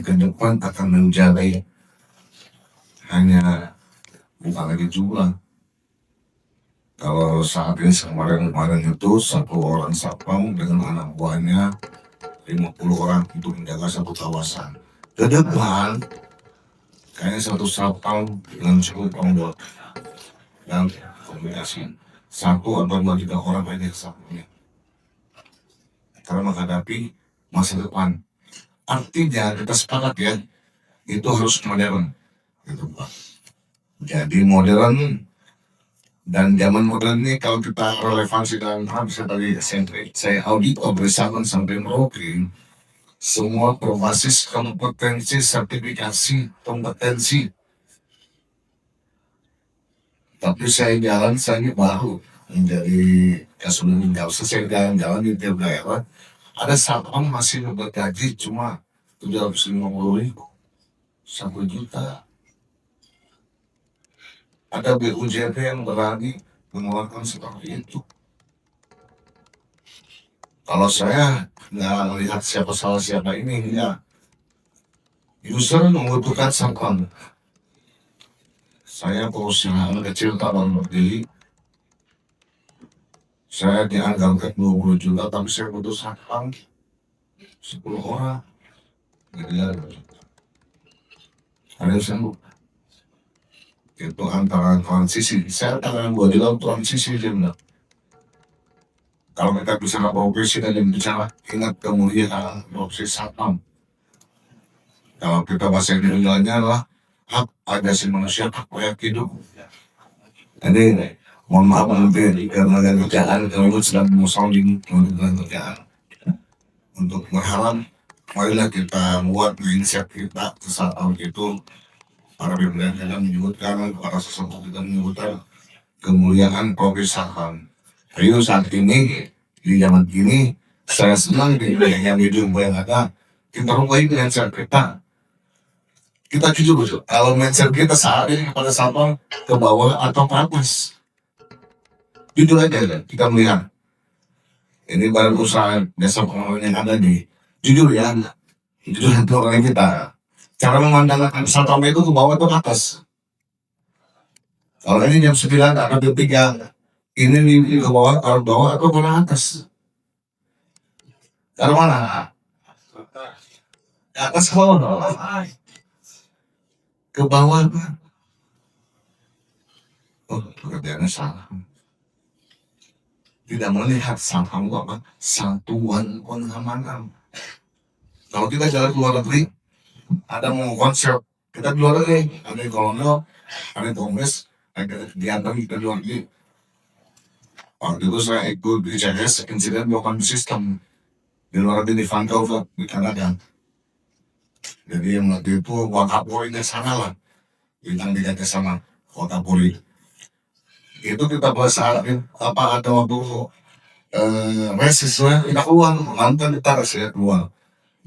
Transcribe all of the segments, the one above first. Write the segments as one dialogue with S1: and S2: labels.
S1: ke depan akan menjaga hanya bukan lagi jumlah. Kalau saat ini kemarin itu satu orang satpam dengan anak buahnya 50 orang untuk menjaga satu kawasan. Ke depan kayaknya satu satpam dengan cukup onggol dan kombinasi satu atau dua tiga orang aja satpamnya karena menghadapi masa depan. Artinya kita sepakat ya, itu harus modern gitu Pak. Jadi modern, dan zaman modern ini kalau kita relevansi dalam bisa tadi saya audit bersama sampai Merauke, semua berbasis kompetensi sertifikasi kompetensi. Tapi saya jalan, saya baru menjadi sebelum saya jalan-jalan di tiap daerah, ada satpam masih bergaji cuma 750.000, 1 juta. Ada BUJT yang berani mengeluarkan seperti itu. Kalau saya nggak melihat siapa salah siapa ini, ya user membutuhkan satpam. Saya perusahaan kecil tahun berdiri, saya dianggarkan 20 juta, tapi saya butuh satpam 10 orang. Jadi ada sanggup. Itu antara transisi. Saya akan buat dalam transisi jadinya. Kalau kita bisa profesi dan bicara ingat kemuliaan profesi satpam. Kalau kita bahasa Indonesia adalah hak asasi manusia, hak layak hidup. Jadi mohon maaf nanti karena kerjaan kalau sedang mau sounding dengan kerjaan untuk berharap marilah kita buat inisiatif kita saat itu para pimpinan kita menyebutkan para sesepuh kita menyebutkan kemuliaan profesi satpam. Ayo saat ini di zaman ini saya senang di yang hidup yang ada kita rubah mindset kita. Kita jujur kalau mindset kita saat ini kepada satpam ke bawah atau ke atas, jujur aja kita melihat ini baru usaha desa pengelolaan yang ada di jujur ya, jujur itu orang kita cara memandang satpam itu ke bawah atau ke atas. Kalau ini jam 9 ada detik ya, ini ke bawah atau ke atas. Dari mana? Ke atas ke bawah. Ke bawah. Oh, pekerjaannya salah. Tidak melihat satpam itu apa? Satuan pengamanan. Kalau kita jalan ke luar negeri, ada mau konsep, kita di luar negeri, ada yang kolonel, ada yang kombes, ada diantar kita di luar negeri. Waktu itu saya ikut di CS, insiden broken system di luar negeri di Vancouver, di Kanada. Jadi yang waktu itu Wakapolri-nya sana lah, bintang 3 sama Wakapolri. Itu kita bahasaan apa ada waktu resisnya kita keluar, mantan ditaruh ya keluar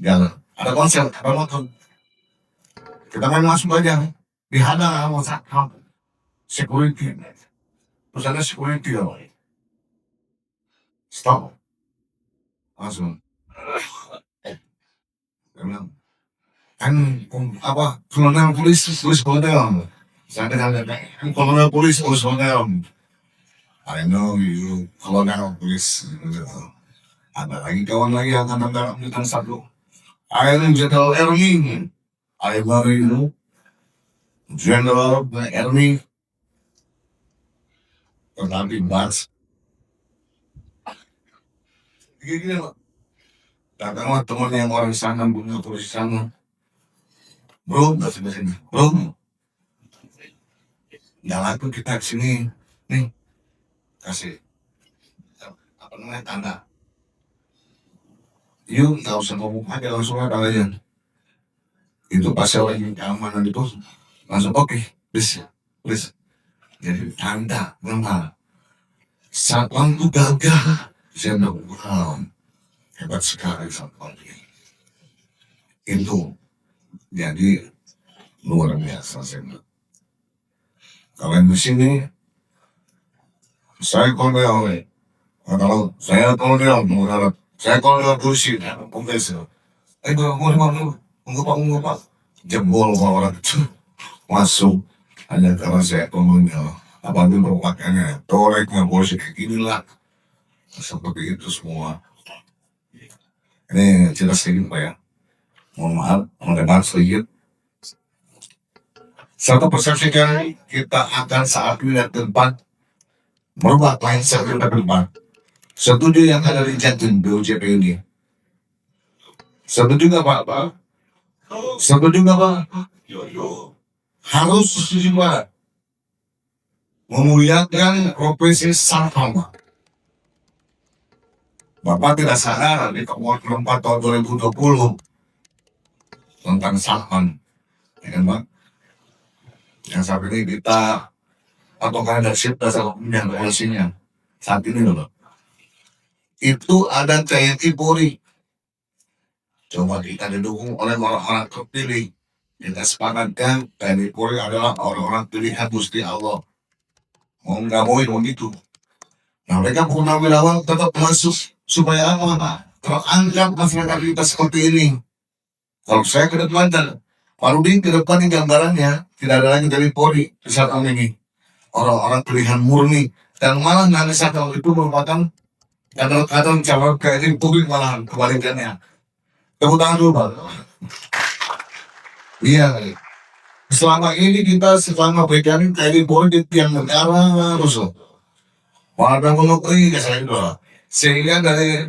S1: jalan. Ada konser, ada nonton. Kita main langsung aja, dihadang sama satpam, security. Terus ada security loh. Stop. Langsung. Bilang, kan apa kolonel polisi tulis kolonel. Saya dengar kolonel polisi tulis kolonel. I know you kolonel polisi. Ada lagi kawan lagi yang akan datang satu. I am General Ernie. I love you. General Ernie. Tetapi bahas. Gini loh. Datanglah teman yang orang sana punya polisi sana. Bro, nggak sini. Bro, jalan pun kita kesini. Nih, kasih apa namanya tanda. Yuk, nggak usah ngomong aja langsung aja. Itu pas saya lagi keamanan itu langsung oke, please. Jadi tanda nama satpam itu gagah. Saya bilang, wow, hebat sekali satpam ini. Itu jadi luar biasa saya. Kalau di sini saya kolonel, kalau saya kolonel, saya kolonel polisi, profesor. Boleh. mengapa jebol orang itu masuk hanya karena saya ngomongnya apalagi merupakannya toreknya bos kayak gini lah seperti itu semua. Ini jelas sedikit Pak ya, mohon maaf mendengar sedikit. Satu persepsikan kita akan saat ini ke depan merubah mindset kita ke depan. Setuju yang ada di Jatim BUJP ini? Setuju nggak Pak? Setuju nggak Pak? Harus setuju Pak. Memuliakan profesi satpam. Bapak tidak sadar di Keputusan nomor 4 tahun 2020 tentang satpam, ya kan Pak? Yang saat ini kita patokan leadership dasar hukumnya polisinya saat ini loh. Itu ada TNI Polri. Coba kita didukung oleh orang-orang terpilih. Kita sepakatkan TNI Polri adalah orang-orang pilihan Gusti Allah. Mau nggak mau begitu. Nah mereka purnawirawan tetap masuk supaya apa? Terangkat masyarakat kita seperti ini. Kalau saya ke depan dan Pak Rudi ke depan ini gambarannya tidak ada lagi dari Polri di saat ini. Orang-orang pilihan murni dan malah nanti saat itu merupakan kadang-kadang calon kayak publik malah kebalikannya. Tepuk tangan dulu Pak. Iya. Selama ini kita selama berikan kayak Polri di tiang negara terus. Wadah menukri ke saya dulu. Sehingga dari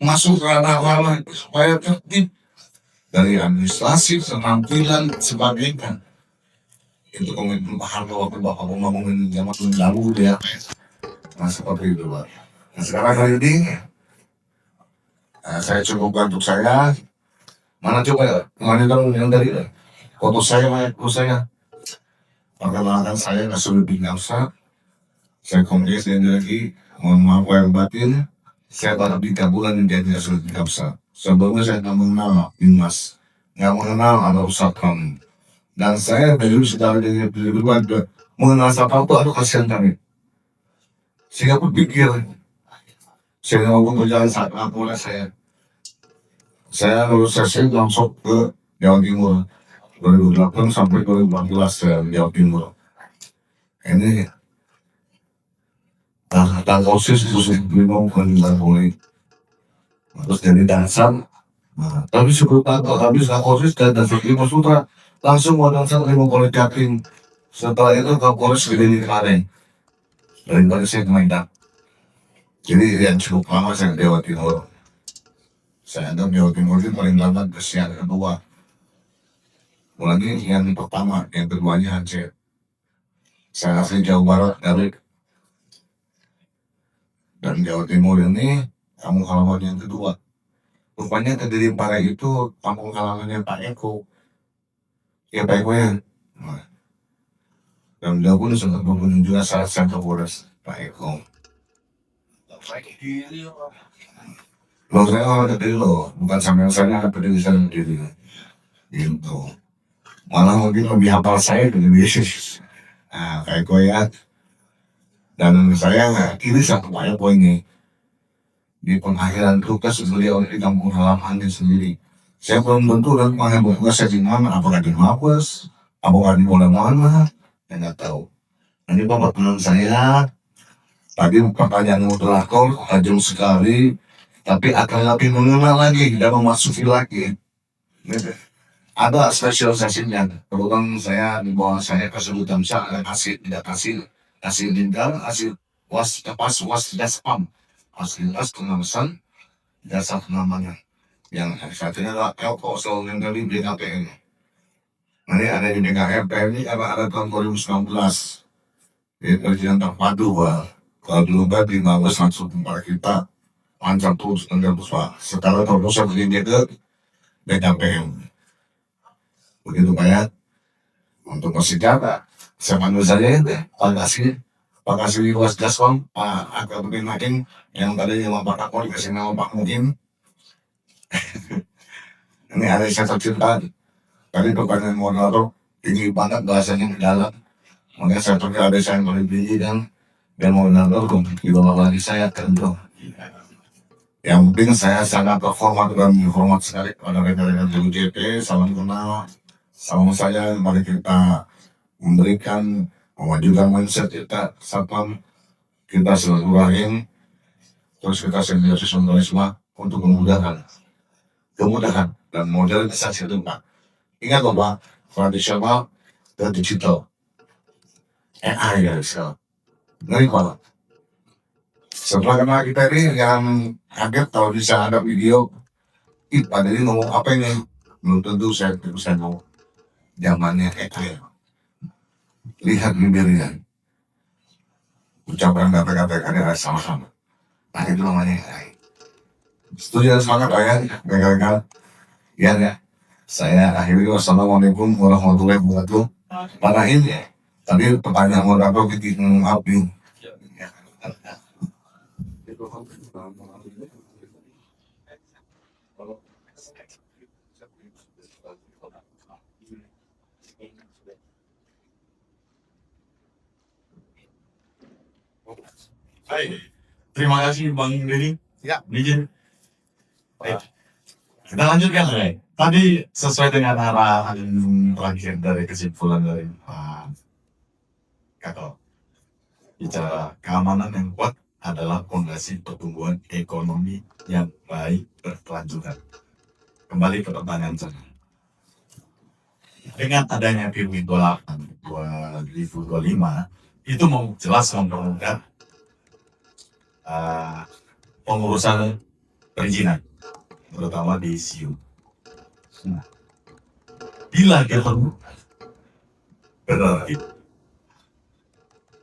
S1: masuk ke ranah-ranah supaya tertib dari administrasi, penampilan, sebagainya. Itu komitmen Pak Harto waktu Bapak ngomongin zaman lalu dia. Nah seperti itu Pak. Nah sekarang kali ini saya cukupkan untuk saya. Mana coba ya? Mana yang dari foto saya, perkenalkan saya Nasruddin Nafsa. Saya kongres lagi. Mohon maaf yang batin. Saya baru 3 bulan menjadi Nasruddin Nafsa. Sebelumnya saya nggak mengenal Dimas, nggak mengenal ada Satpam. Dan saya dulu sudah jadi berdua mengenal Satpam itu ada kasihan kami. Sehingga berpikir, saya mau berjalan saat apa saya lulus SMP langsung ke Jawa Timur 2008 sampai 2014 Jawa Timur. Ini tanggal OSIS itu bingung kan mulai terus jadi dansan. Nah, tapi sebelum habis OSIS dan dansan Lima Sutra langsung mau dansan Lima Politeknik. Setelah itu ke Polres Gede Karen. Dari saya ke Medan. Jadi yang cukup lama saya di Jawa Timur. Saya anggap Jawa Timur itu paling lama yang kedua. Mulai yang pertama, yang keduanya Aceh. Saya asli Jawa Barat dari dan Jawa Timur ini kampung halaman yang kedua. Rupanya Kediri Pare itu kampung halamannya Pak Eko. Ya Pak Eko ya. Nah, dan dia pun sempat berkunjung juga salah satu Polres Pak Eko. Loh saya orang Kediri loh, bukan sampai saya Kediri saya sendiri. Gitu. Malah mungkin lebih hafal saya Kediri. Nah Pak Eko ya. Dan saya kiri satu Pak Eko ini. Di pengakhiran tugas beliau di kampung halamannya sendiri. Saya belum tentu dan mengambil tugas saya di mana, apakah di Mabes, apakah di mana, saya nggak tahu. Ini bapak teman saya, tadi pertanyaan moderator, tajam sekali, tapi akan lebih mengenal lagi dan memasuki lagi. Ada spesialisasinya, kebetulan saya di bawah saya kesebutan saya ada kasih dindal, kasih was daspam. Fasilitas pengawasan dasar namanya yang satunya adalah LKO yang dari BKPN. Ini ada di BKPN ini ada tahun 2019 di kajian terpadu kalau dulu kan di Mabes langsung tempat kita lancar terus Pak. Sekarang terus begini ke BKPN. Begitu Pak ya. Untuk bersenjata saya panggil saja ya Pak kasih luas gaspam, agak mungkin makin yang tadi yang Pak Kapolri kasih nama Pak Mukim. Ini ada satu cinta. Tadi pertanyaan moderator tinggi banget bahasanya di dalam. Makanya saya pikir ada saya yang lebih tinggi dan moderator di bawah lagi saya tentu. Yang penting saya sangat terhormat dan hormat sekali kepada rekan-rekan BUJT. Salam kenal, salam saya. Mari kita memberikan memajukan mindset kita, satpam kita silaturahim, terus kita simbiosis mutualisme untuk kemudahan dan modernisasi itu Pak. Ingat loh Pak, tradisional dan digital. AI ya sekarang. Ngeri Pak. Setelah kenal kita ini yang kaget kalau bisa ada video, ih Pak ini ngomong apa ini? Belum tentu saya bisa ngomong zamannya AI. Lihat bibirnya, ucapan kata-kata sama-sama. Nah itu namanya AI. Setuju dan semangat Pak ya, rekan-rekan. Ya. Saya akhiri wassalamualaikum warahmatullahi wabarakatuh. Parahin ya. Tadi pertanyaan moderator kita ngabdi.
S2: Hai, terima kasih Bang Deddy.
S1: Ya.
S2: Izin. Baik. Kita lanjutkan, Ray. Tadi sesuai dengan arahan terakhir dari kesimpulan dari Pak Kakak, bicara keamanan yang kuat adalah fondasi pertumbuhan ekonomi yang baik berkelanjutan. Kembali ke pertanyaan saya. Dengan adanya PUI 28 2025 itu mau jelas mempermudah pengurusan perizinan, terutama di SIU. Nah, bila dia berarti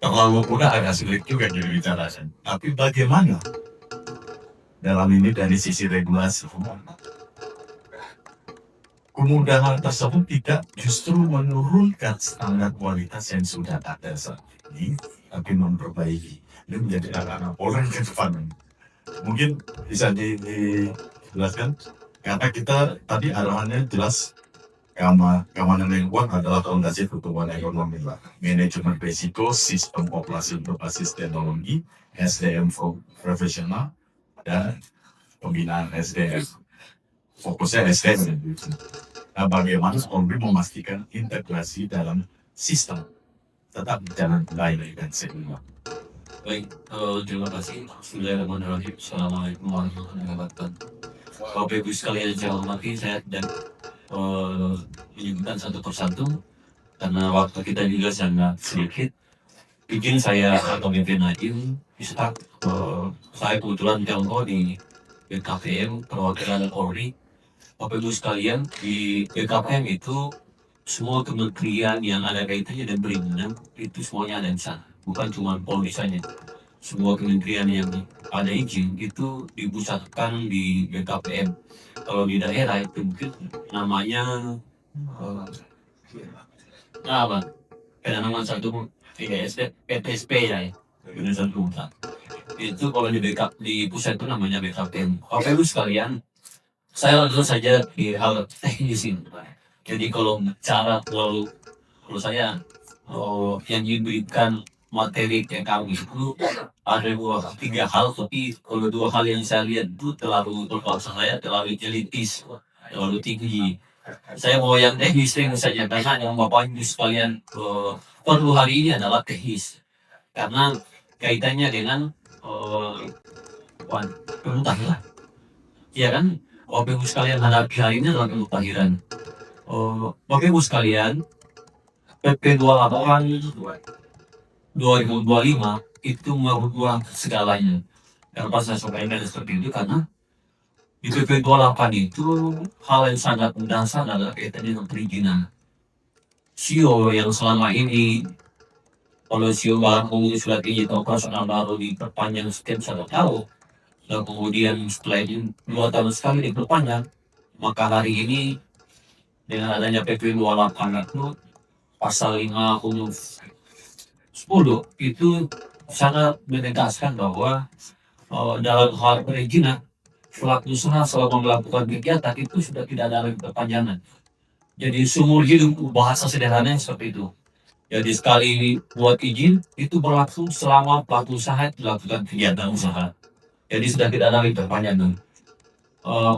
S2: terlalu mudah agak sulit juga dibicarakan. Tapi bagaimana dalam ini dari sisi regulasi? Kemudahan tersebut tidak justru menurunkan standar kualitas yang sudah ada saat ini, tapi memperbaiki. Ini menjadi anak-anak orang ke depan. Mungkin bisa dijelaskan, karena kita tadi arahannya jelas, keamanan yang kuat adalah fondasi pertumbuhan ekonomi, manajemen risiko, sistem operasi berbasis teknologi, SDM profesional, dan pembinaan SDM. Fokusnya SDM. Nah, bagaimana Polri memastikan integrasi dalam sistem tetap berjalan baik dan seimbang.
S3: Baik, terima kasih. Bismillahirrahmanirrahim. Assalamualaikum warahmatullahi wabarakatuh. Bapak Ibu sekalian yang saya hormati, saya dan menyebutkan satu persatu karena waktu kita juga sangat sedikit. Izin saya atau Mimpin Najim bisa saya kebetulan contoh di BKPM perwakilan Polri. Bapak Ibu sekalian, di BKPM itu semua kementerian yang ada kaitannya dan perizinan itu semuanya ada di sana. Bukan cuma Polri saja, semua kementerian yang ada izin itu dipusatkan di BKPM. Kalau di daerah itu mungkin namanya apa? Penanaman satu PTSP ya, Penanaman satu hutan. Itu kalau di pusat itu namanya BKPM. Bapak Ibu sekalian, saya langsung saja di hal teknis ini. Jadi kalau bicara kalau saya yang diberikan materi ke kami itu ada tiga hal, tapi kalau dua hal yang saya lihat itu terlalu terpaksa, saya terlalu elitis, terlalu tinggi. Saya mau yang teknis saja, karena yang Bapak Ibu sekalian perlu hari ini adalah teknis, karena kaitannya dengan pemutahiran. Ya kan, Bapak Ibu sekalian hadapi hari ini adalah pemutahiran. Bapak Ibu sekalian, PP 28 2025 itu merubah segalanya. Kenapa saya sampaikan seperti itu? Karena di PP 28 itu hal yang sangat mendasar adalah kaitannya dengan perizinan. SIO yang selama ini kalau SIO baru surat izin operasional baru diperpanjang setiap 1 tahun, dan kemudian setelah itu 2 tahun sekali diperpanjang, maka hari ini dengan adanya PP 28 itu pasal 5 huruf 10 itu sangat menegaskan bahwa dalam hal perizinan pelaku usaha selama melakukan kegiatan itu sudah tidak ada lagi perpanjangan. Jadi seumur hidup, bahasa sederhananya seperti itu. Jadi sekali buat izin itu berlaku selama pelaku usaha melakukan kegiatan usaha. Jadi sudah tidak ada lagi perpanjangan. Eh,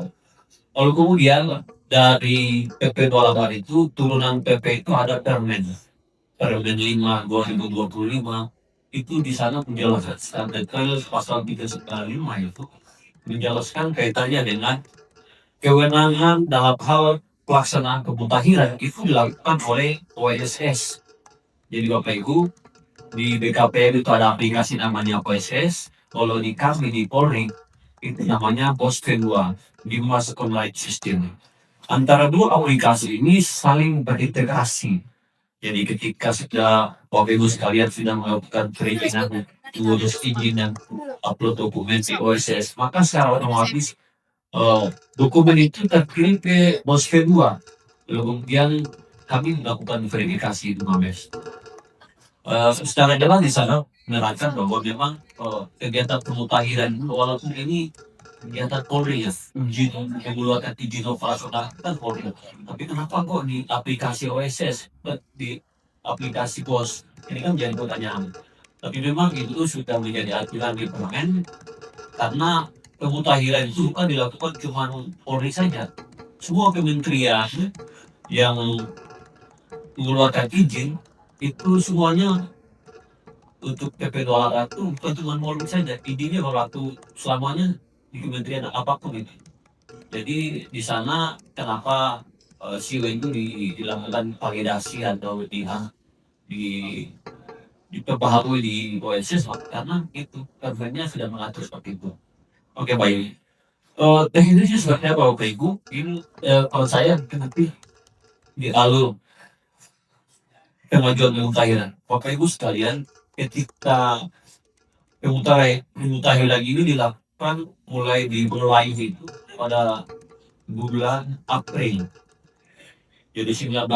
S3: Lalu kemudian dari PP 28 itu turunan PP itu ada Permen 5 2025 itu di sana menjelaskan detail pasal 395 itu menjelaskan kaitannya dengan kewenangan dalam hal pelaksanaan kemutahiran itu dilakukan oleh OSS. Jadi Bapak Ibu di BKPM itu ada aplikasi namanya OSS. Kalau di kami di Polri itu namanya POS-P2 Bima Second Light System. Antara dua aplikasi ini saling berintegrasi. Jadi ketika sudah Bapak Ibu sekalian sudah melakukan perizinan, mengurus izin dan upload dokumen di OSS, maka secara otomatis dokumen itu terkirim ke POS-P2. Lalu kemudian kami melakukan verifikasi itu Mabes. Secara jelas di sana menerangkan bahwa memang kegiatan pemutahiran walaupun ini kegiatan Polri ya, mengeluarkan izin operasional kan Polri. Tapi kenapa kok di aplikasi OSS, di aplikasi POS ini kan jadi pertanyaan. Tapi memang itu sudah menjadi aturan di Parlemen karena pemutahiran itu bukan dilakukan cuma Polri saja. Semua kementerian yang mengeluarkan izin itu semuanya untuk PP 200 itu bukan cuma Polri saja, izinnya berlaku selamanya di kementerian apapun itu. Jadi di sana kenapa SIO itu dilakukan validasi atau diperbaharui di OSS karena itu permennya sudah mengatur seperti itu. Oke baik. Teknisnya seperti apa Bapak Ibu? Ini kalau saya nanti di alur kemajuan pemutahiran. Bapak Ibu sekalian, ketika pemutahiran ini dilakukan mulai itu pada bulan April. Jadi 19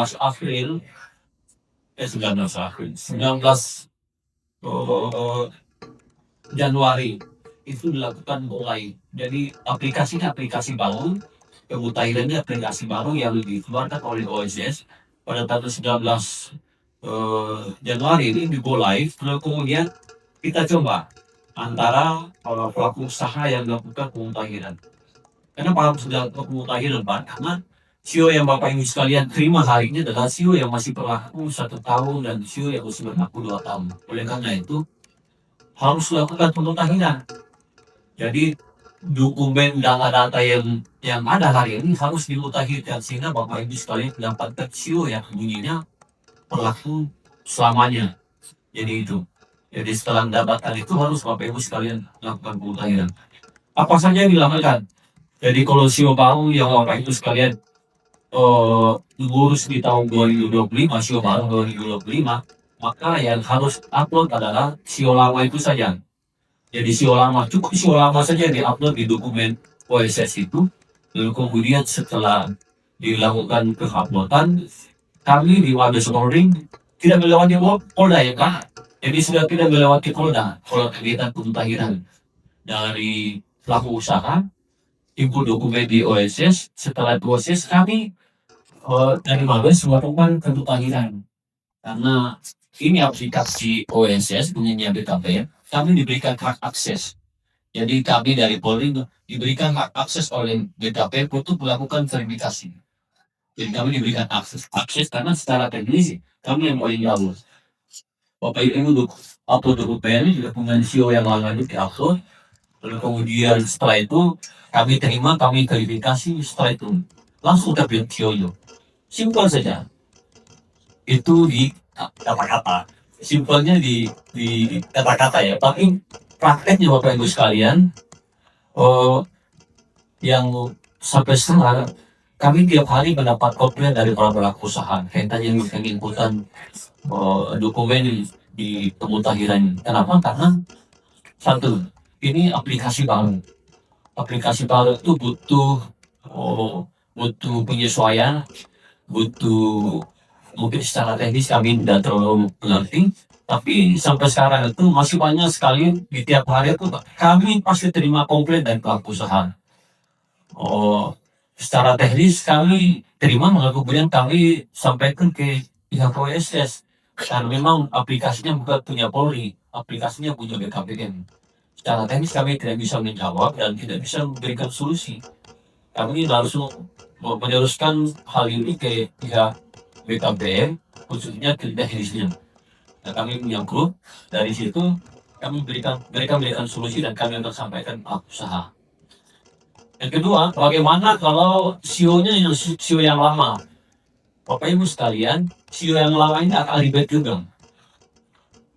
S3: Januari itu dilakukan mulai. Jadi aplikasinya aplikasi baru, pemutahirannya aplikasi baru yang dikeluarkan oleh OSS pada tanggal 19 Januari ini di go live. Lalu kemudian kita coba antara pelaku usaha yang melakukan pemutahiran. Kenapa harus dilakukan pemutahiran Pak? Karena SIO yang Bapak Ibu sekalian terima hari ini adalah SIO yang masih berlaku 1 tahun dan SIO yang masih berlaku 2 tahun. Oleh karena itu harus dilakukan pemutahiran. Jadi dokumen data-data yang ada hari ini harus dimutakhirkan sehingga Bapak Ibu sekalian mendapatkan SIO yang bunyinya berlaku selamanya. Jadi itu. Jadi setelah mendapatkan itu harus Bapak Ibu sekalian melakukan pemutahiran. Apa saja yang dilakukan? Jadi kalau SIO baru yang Bapak Ibu sekalian ngurus di tahun 2025, SIO baru 2025, maka yang harus upload adalah SIO lama itu saja. Jadi SIO lama, cukup SIO lama saja di-upload di dokumen OSS itu. Lalu kemudian setelah dilakukan penguploadan, kami di Mabes Polri tidak melewati Polda ya Kak. Jadi sudah tidak melewati Polda kalau kegiatan pemutahiran dari pelaku usaha, input dokumen di OSS. Setelah proses kami dari Mabes melakukan pemutahiran. Karena ini aplikasi OSS punya BKP, kami diberikan hak akses. Jadi kami dari Polri diberikan hak akses oleh BKP untuk melakukan verifikasi. Jadi kami diberikan akses karena secara teknis kami yang paling jauh. Bapak Ibu untuk upload dokumen dengan SIO yang lama itu diupload. Lalu kemudian setelah itu kami terima, kami verifikasi, setelah itu langsung terbit SIO itu. Simpel saja. Itu di kata-kata. Simpelnya di kata-kata ya. Tapi prakteknya Bapak Ibu sekalian, yang sampai sekarang kami tiap hari mendapat komplain dari para pelaku usaha kaitannya dengan inputan dokumen di pemutahiran. Kenapa? Karena satu, ini aplikasi baru. Aplikasi baru itu butuh penyesuaian, butuh mungkin secara teknis kami tidak terlalu mengerti. Tapi sampai sekarang itu masih banyak sekali di tiap hari itu kami pasti terima komplain dari pelaku usaha. Secara teknis kami terima, maka kemudian kami sampaikan ke pihak OSS karena memang aplikasinya bukan punya Polri, aplikasinya punya BKPM. secara teknis kami tidak bisa menjawab dan tidak bisa memberikan solusi. Kami langsung meneruskan hal ini ke pihak BKPM, khususnya ke teknisnya. Nah, kami punya grup, dari situ kami mereka memberikan solusi dan kami akan sampaikan pelaku usaha. Yang kedua, bagaimana kalau CEO-nya yang CEO yang lama? Bapak Ibu sekalian, CEO yang lama ini akan ribet juga.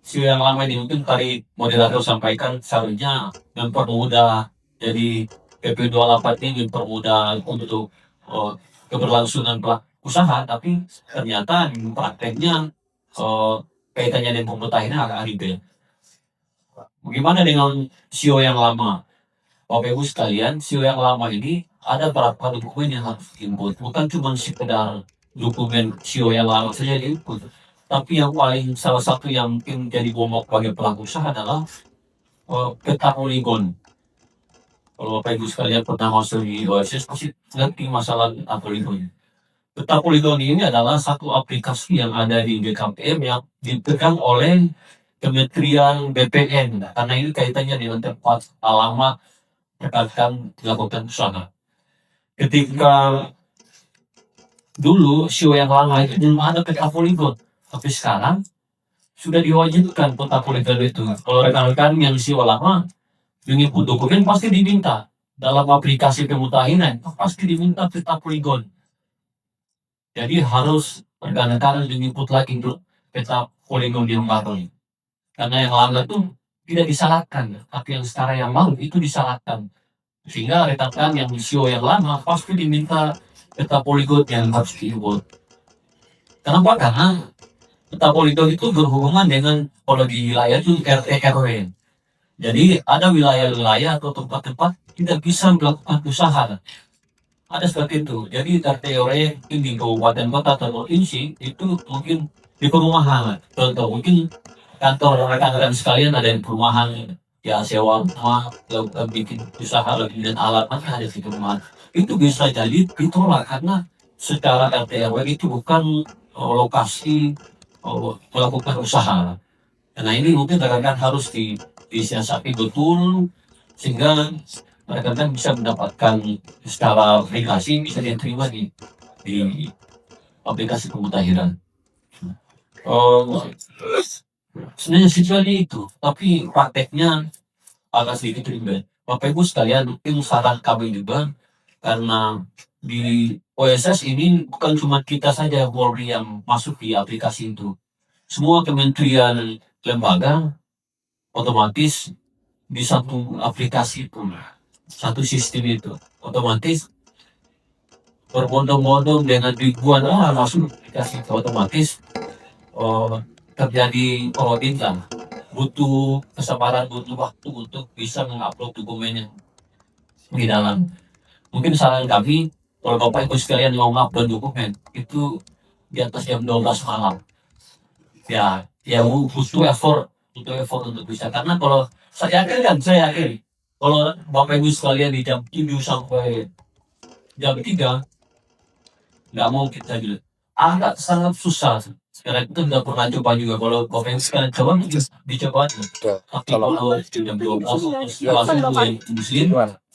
S3: CEO yang lama ini mungkin tadi moderator sampaikan seharusnya mempermudah, jadi PP28 ini mempermudah untuk keberlangsungan pelaku usaha, tapi ternyata di prakteknya kaitannya dengan pemutahiran agak ribet. Bagaimana dengan CEO yang lama? Bapak Ibu sekalian, CEO yang lama ini ada beberapa dokumen yang harus diinput, bukan cuma sekedar dokumen CEO yang lama saja diinput, tapi yang paling salah satu yang mungkin jadi momok bagi pelaku usaha adalah peta poligon. Kalau Bapak Ibu sekalian pernah masuk di OSS pasti ngerti masalah peta poligon. Peta poligon ini adalah satu aplikasi yang ada di BKPM yang dipegang oleh Kementerian BPN, karena ini kaitannya dengan tempat alamat rekan dilakukan usaha. Ketika dulu CEO yang lama itu belum ada peta poligon, tapi sekarang sudah diwajibkan peta poligon itu. Kalau rekan-rekan yang CEO lama menginput dokumen pasti diminta dalam aplikasi pemutahiran, pasti diminta peta poligon. Jadi harus rekan-rekan menginput lagi untuk peta poligon yang baru. Karena yang lama itu tidak disalahkan, tapi yang sekarang yang baru itu disalahkan. Sehingga rekan-rekan yang CEO yang lama pasti diminta peta poligon yang harus dibuat. Kenapa? Karena peta poligon itu berhubungan dengan kalau di wilayah itu RT RW. Jadi ada wilayah-wilayah atau tempat-tempat tidak bisa melakukan usaha. Ada seperti itu. Jadi RT RW di kabupaten kota atau provinsi itu mungkin di perumahan. Contoh mungkin kantor rekan-rekan sekalian ada di perumahan, ya sewa rumah, lakukan bikin usaha lagi dan alat ada di perumahan. Itu bisa jadi ditolak karena secara RT RW itu bukan lokasi melakukan usaha. Karena ini mungkin rekan-rekan harus disiasati betul sehingga rekan-rekan bisa mendapatkan secara aplikasi bisa diterima di aplikasi pemutahiran. Sebenarnya situasi itu, tapi prakteknya agak sedikit ribet. Bapak Ibu sekalian, mungkin saran kami juga karena di OSS ini bukan cuma kita saja Polri yang masuk di aplikasi itu. Semua kementerian lembaga otomatis di satu aplikasi pun, satu sistem itu. Otomatis berbondong-bondong dengan ribuan orang masuk aplikasi itu, otomatis terjadi audit lah, butuh kesabaran, butuh waktu untuk bisa mengupload dokumennya di dalam. Mungkin saran kami, kalau Bapak Ibu sekalian mau mengupload dokumen itu di atas jam 12 malam. Ya butuh effort untuk bisa. Karena kalau saya yakin kalau Bapak Ibu sekalian di jam 7 sampai jam 3 nggak mau kita gitu. Agak sangat susah. Sekarang itu nggak pernah coba juga. Kalau Bapak Ibu sekalian coba mungkin dicoba. Tapi kalau jam 12 setelah muslim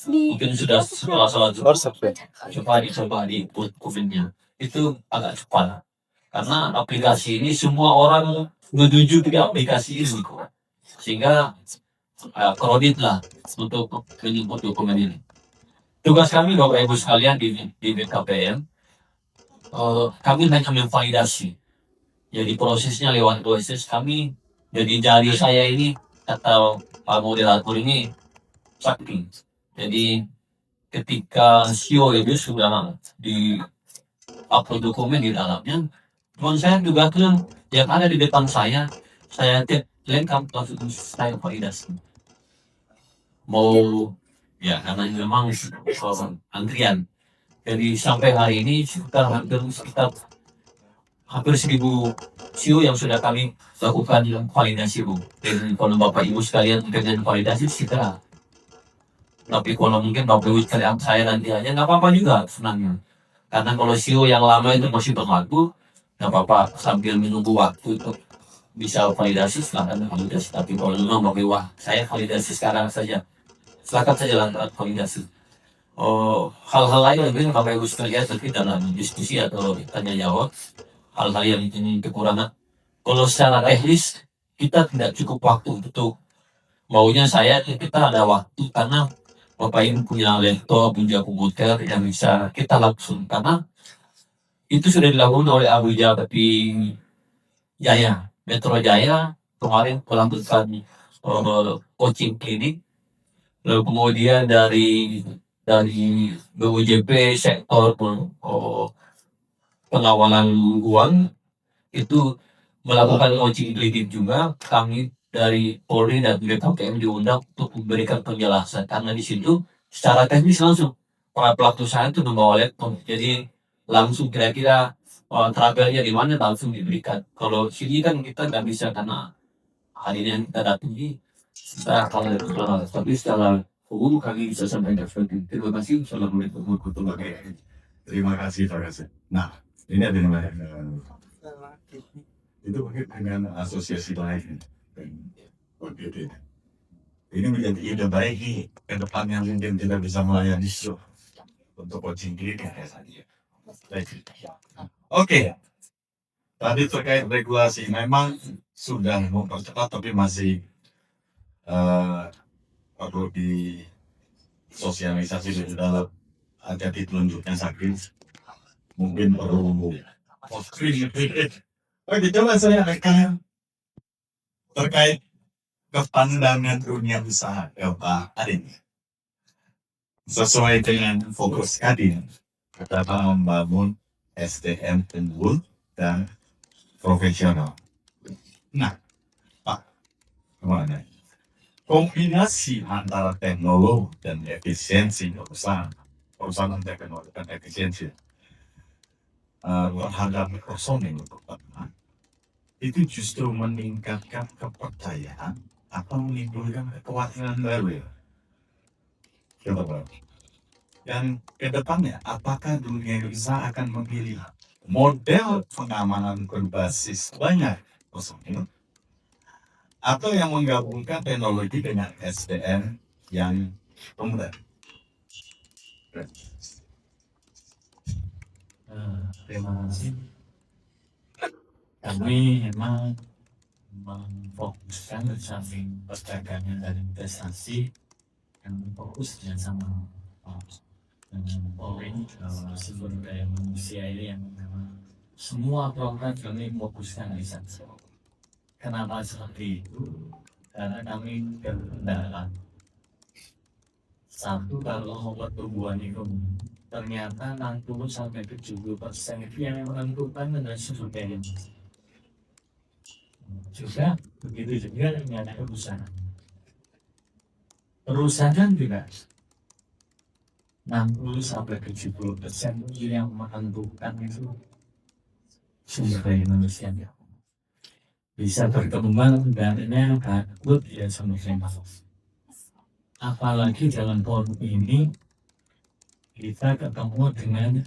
S3: mungkin sudah setelah salat coba di dokumennya itu agak cepat. Karena aplikasi ini semua orang menuju ke aplikasi ini, sehingga kredit lah untuk menjemput dokumen ini. Tugas kami Bapak Ibu sekalian di BKPM, kami hanya memvalidasi. Jadi prosesnya lewat proses kami. Jadi jari saya ini atau Pak moderator ini sakti. Jadi ketika CEO itu sudah di upload dokumen di dalamnya, teman saya juga tuh yang ada di depan saya lengkap langsung saya validasi. Mau ya karena memang antrian. Jadi sampai hari ini sekitar hampir 1000 CEO yang sudah kami lakukan validasi Bu. Dan kalau Bapak Ibu sekalian dengan validasi sekitar. Tapi kalau mungkin Bapak Ibu sekalian saya nanti aja nggak apa-apa juga senangnya. Karena kalau CEO yang lama itu masih berlaku, nggak apa-apa sambil menunggu waktu untuk bisa validasi silakan validasi, tapi kalau memang mau wah saya validasi sekarang saja, silakan saja lantaran validasi. Hal-hal lain mungkin Bapak Ibu sekalian nanti dalam diskusi atau tanya jawab hal-hal yang ini kekurangan. Kalau secara teknis kita tidak cukup waktu untuk maunya saya kita ada waktu karena Bapak Ibu punya laptop, punya komputer yang bisa kita langsung karena itu sudah dilakukan oleh Abu Jabati Jaya, Metro Jaya kemarin melakukan coaching klinik, lalu kemudian dari BUJP sektor pengawalan uang itu melakukan coaching klinik juga. Kami dari Polri dan BKPM diundang untuk memberikan penjelasan karena di situ secara teknis langsung para pelaku usaha itu membawa laptop, jadi langsung kira-kira trouble-nya di mana langsung diberikan. Kalau sini kan kita nggak bisa karena hari ini yang kita datangi kita kalau tapi secara umum kami bisa sampaikan seperti itu. Terima kasih. Assalamualaikum warahmatullahi wabarakatuh.
S2: Terima kasih, terima kasih. Nah, ini ada namanya itu mungkin dengan asosiasi lain. Begitu. Ini menjadi ide baik nih ke depan yang mungkin tidak bisa melayani show untuk coaching klinik. Oke. Tadi terkait regulasi memang sudah mempercepat tapi masih perlu di sosialisasi di dalam ada ditunjuknya sakit mungkin perlu posting. Oke, coba saya akan terkait kepandangan dunia usaha Pak Adin sesuai dengan fokus Kadin pertama membangun SDM unggul dan profesional. Nah, Pak, gimana? Kombinasi antara teknologi dan efisiensi perusahaan teknologi dan efisiensi terhadap personil itu justru meningkatkan kepercayaan atau menimbulkan kekhawatiran baru. Coba. Dan ke depannya, apakah dunia usaha akan memilih model pengamanan berbasis banyak personil atau yang menggabungkan teknologi dengan SDM yang pemuda?
S3: Terima kasih. Kami memang memfokuskan samping perdagangan dan investasi yang fokus sama dengan Polri sumber daya manusia ini yang memang semua program kami fokuskan di sana. Kenapa seperti itu? Karena kami berpendapat satu, kalau pertumbuhan ekonomi ternyata 60-70% itu yang menentukan adalah sumber daya manusia. Juga begitu juga dengan perusahaan. Perusahaan juga 60-70% yang menentukan itu sumber daya manusia. Bisa berkembang dananya bagus ya sama-sama. Apalagi dalam forum ini kita ketemu dengan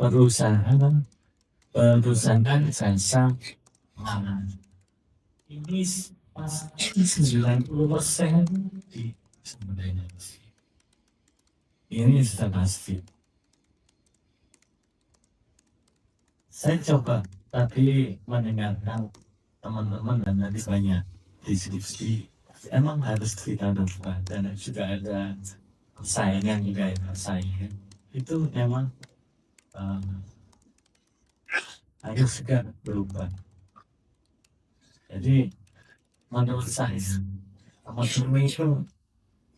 S3: perusahaan jasa pangan. Ini pasti 90% di sumber daya manusia. Ini sudah pasti. Saya coba tadi mendengarkan teman-teman dan tadi banyak diskusi. Emang harus kita berubah dan juga ada persaingan juga ya, persaingan. Itu memang harus juga berubah. Jadi menurut saya teman-teman itu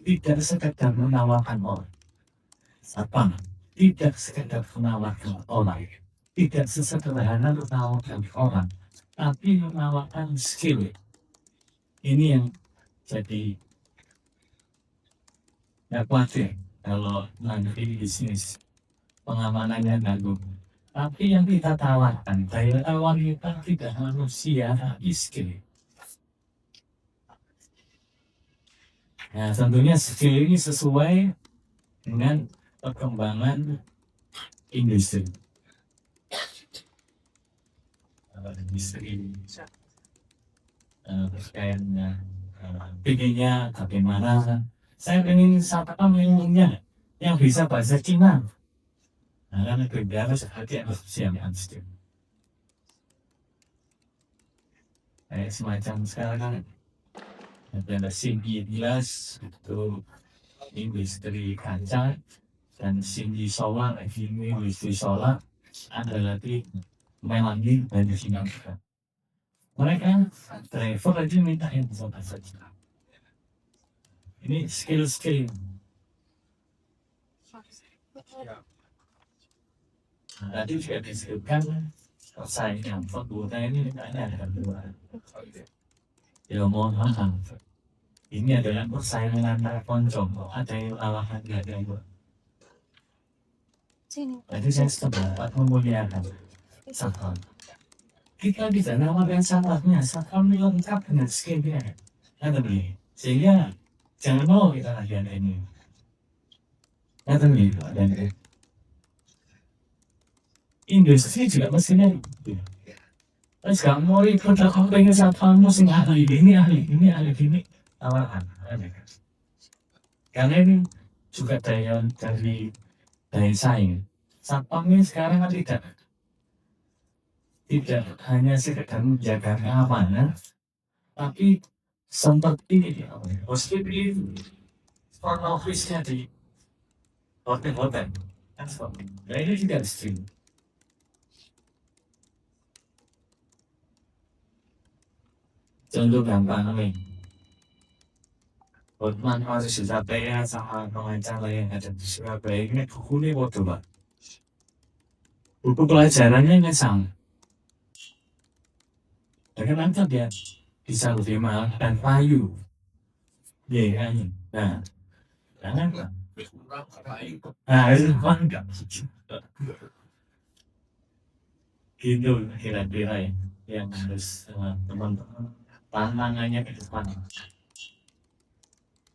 S3: tidak sekedar menawarkan orang. Tidak sekedar menawarkan orang. Tidak sesederhana menawarkan orang, tapi menawarkan skill. Ini yang jadi nggak khawatir kalau nanti bisnis pengamanannya bagus. Tapi yang kita tawarkan, daya tawar kita tidak manusia, tapi skill. Nah, tentunya skill ini sesuai dengan perkembangan industri. istri pakaiannya pinginnya bagaimana saya pengen satpam yang bisa bahasa Cina. Nah, karena berbeda seperti apa yang pasti. Kayak semacam sekarang kan ada Cindy Glass itu industri kaca dan Cindy Solar ini industri solar ada lagi Melanie dan di sini juga. Mereka driver aja minta yang bisa bahasa Cina. Ini skill. Tadi juga disebutkan persaing yang pengguna ini ada dua. Ya mohon maaf. Ini adalah persaingan antara poncong. Ada yang alahan nggak ada yang Jadi saya sependapat memuliakan satpam. Kita bisa namakan satpamnya, satpam lengkap dengan skillnya. Sehingga jangan mau kita latihan ini. Dan industri juga mestinya terus gak mau ikut aku pengen satpam mesti ahli ini tawarkan karena ini juga daya saing. Satpam ini sekarang kan tidak hanya sekedar menjaga keamanan tapi seperti hospitality front office-nya di hotel. Nah ini juga stream. Contoh gampang nih. Hotman harus Surabaya sama pengajar yang ada di Surabaya ini bukunya bodoh Pak. Buku pelajarannya ini sama. Dan nanti dia bisa lebih mahal dan payu. Iya kan? Nah, jangan Pak. Nah, itu enggak. Gitu kira-kira yang harus teman-teman tantangannya ke depan.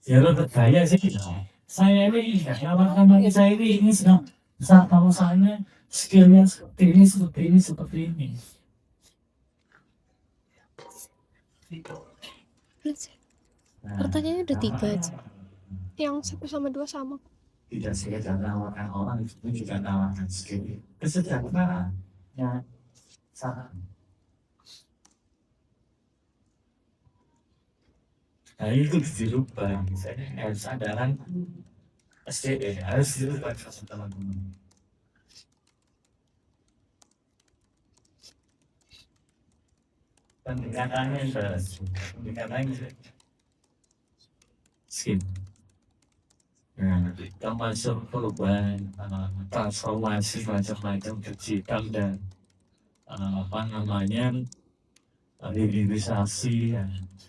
S3: Ya lo bergaya sih gitu. Saya ini lagi saya ini sedang saat saya skillnya seperti ini.
S4: Pertanyaannya udah 3 aja. Yang 1 sama 2 sama.
S3: Tidak sekedar menawarkan orang itu juga menawarkan skill. Kesejahteraan yang sangat. Nah itu dirubah, misalnya harus andalan SDE harus dirubah teman-teman. Pendekatannya skin. Nah, termasuk perubahan transformasi macam-macam digital dan hilirisasi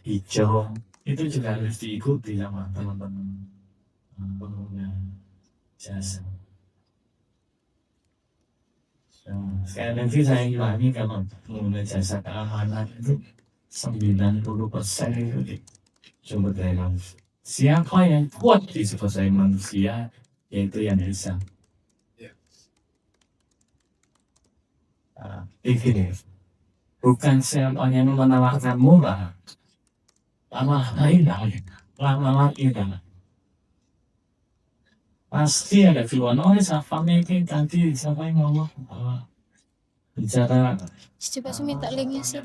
S3: hijau itu juga harus diikuti sama teman-teman pengguna jasa. Sekali lagi saya ulangi kalau pengguna jasa keamanan itu 90% itu sumber daya manusia. Siapa yang kuat di sumber daya manusia yaitu yang bisa. Ini bukan siapa yang menawarkan murah. Lama-lama kita pasti ada keluhan satpamnya itu nanti siapa yang ngomong bicara
S4: Coba saya minta linknya sih.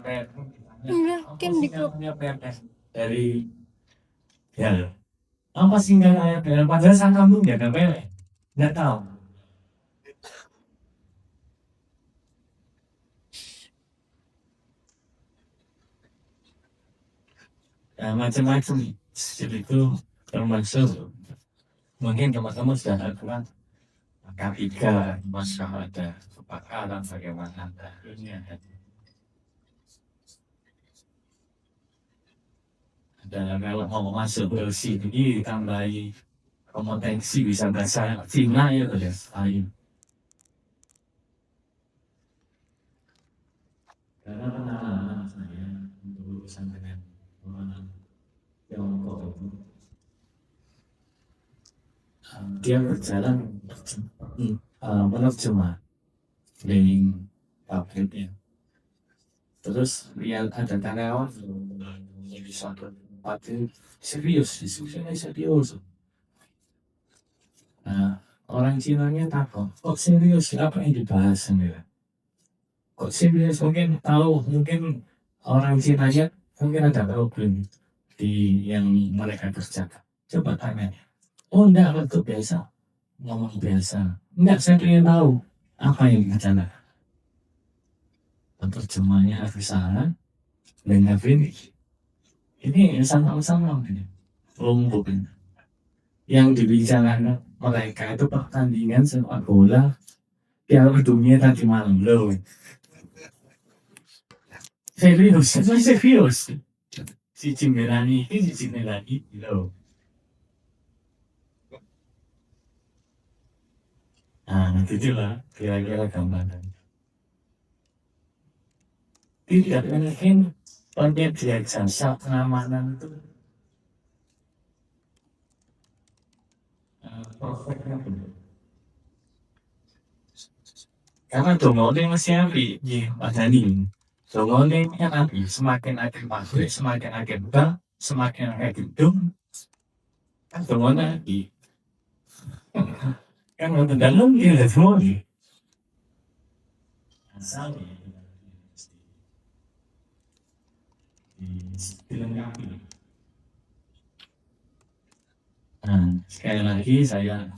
S4: Kan di grup
S3: dari ya apa sih nggak ada padahal sang kamu nggak ada pele nggak tahu. Ya, macam-macam itu termasuk mungkin teman-teman sudah lakukan K3 masalah ada kebakaran bagaimana ini ada kalau mau masuk ke sini tambahi kompetensi bisa bahasa Cina ya udah lain karena pengalaman saya untuk urusan dengan Tiongkok itu dia berjalan menerjemah training tabletnya Terus yang ada karyawan di suatu tempat itu serius, diskusinya serius. Nah, orang Cinanya takut, kok serius? Apa yang dibahas sendiri? Kok serius? Mungkin tahu, mungkin orang Cinanya mungkin ada problem di yang mereka kerjakan. Coba tanya. Oh enggak, itu biasa. Ngomong biasa. Enggak, saya ingin tahu apa yang bicara. Terjemahnya Afisana dengan ini sama-sama ini. Kelompok ini. Yang dibicarakan mereka itu pertandingan sepak bola Piala Dunia tadi malam loh. Serius, itu serius. Si Cimerani ini, si Cimerani loh. Nah, itulah kira-kira gambaran. Tidak mungkin pendidikan jasa pengamanan itu perfectnya benar. Karena dongone masih api di Madani. Dongone yang api semakin akan pabrik, semakin akan bank, semakin akan gedung. Kan dongone api. Kan nonton dalam dia semua. Asal dilengkapi. Nah, sekali lagi saya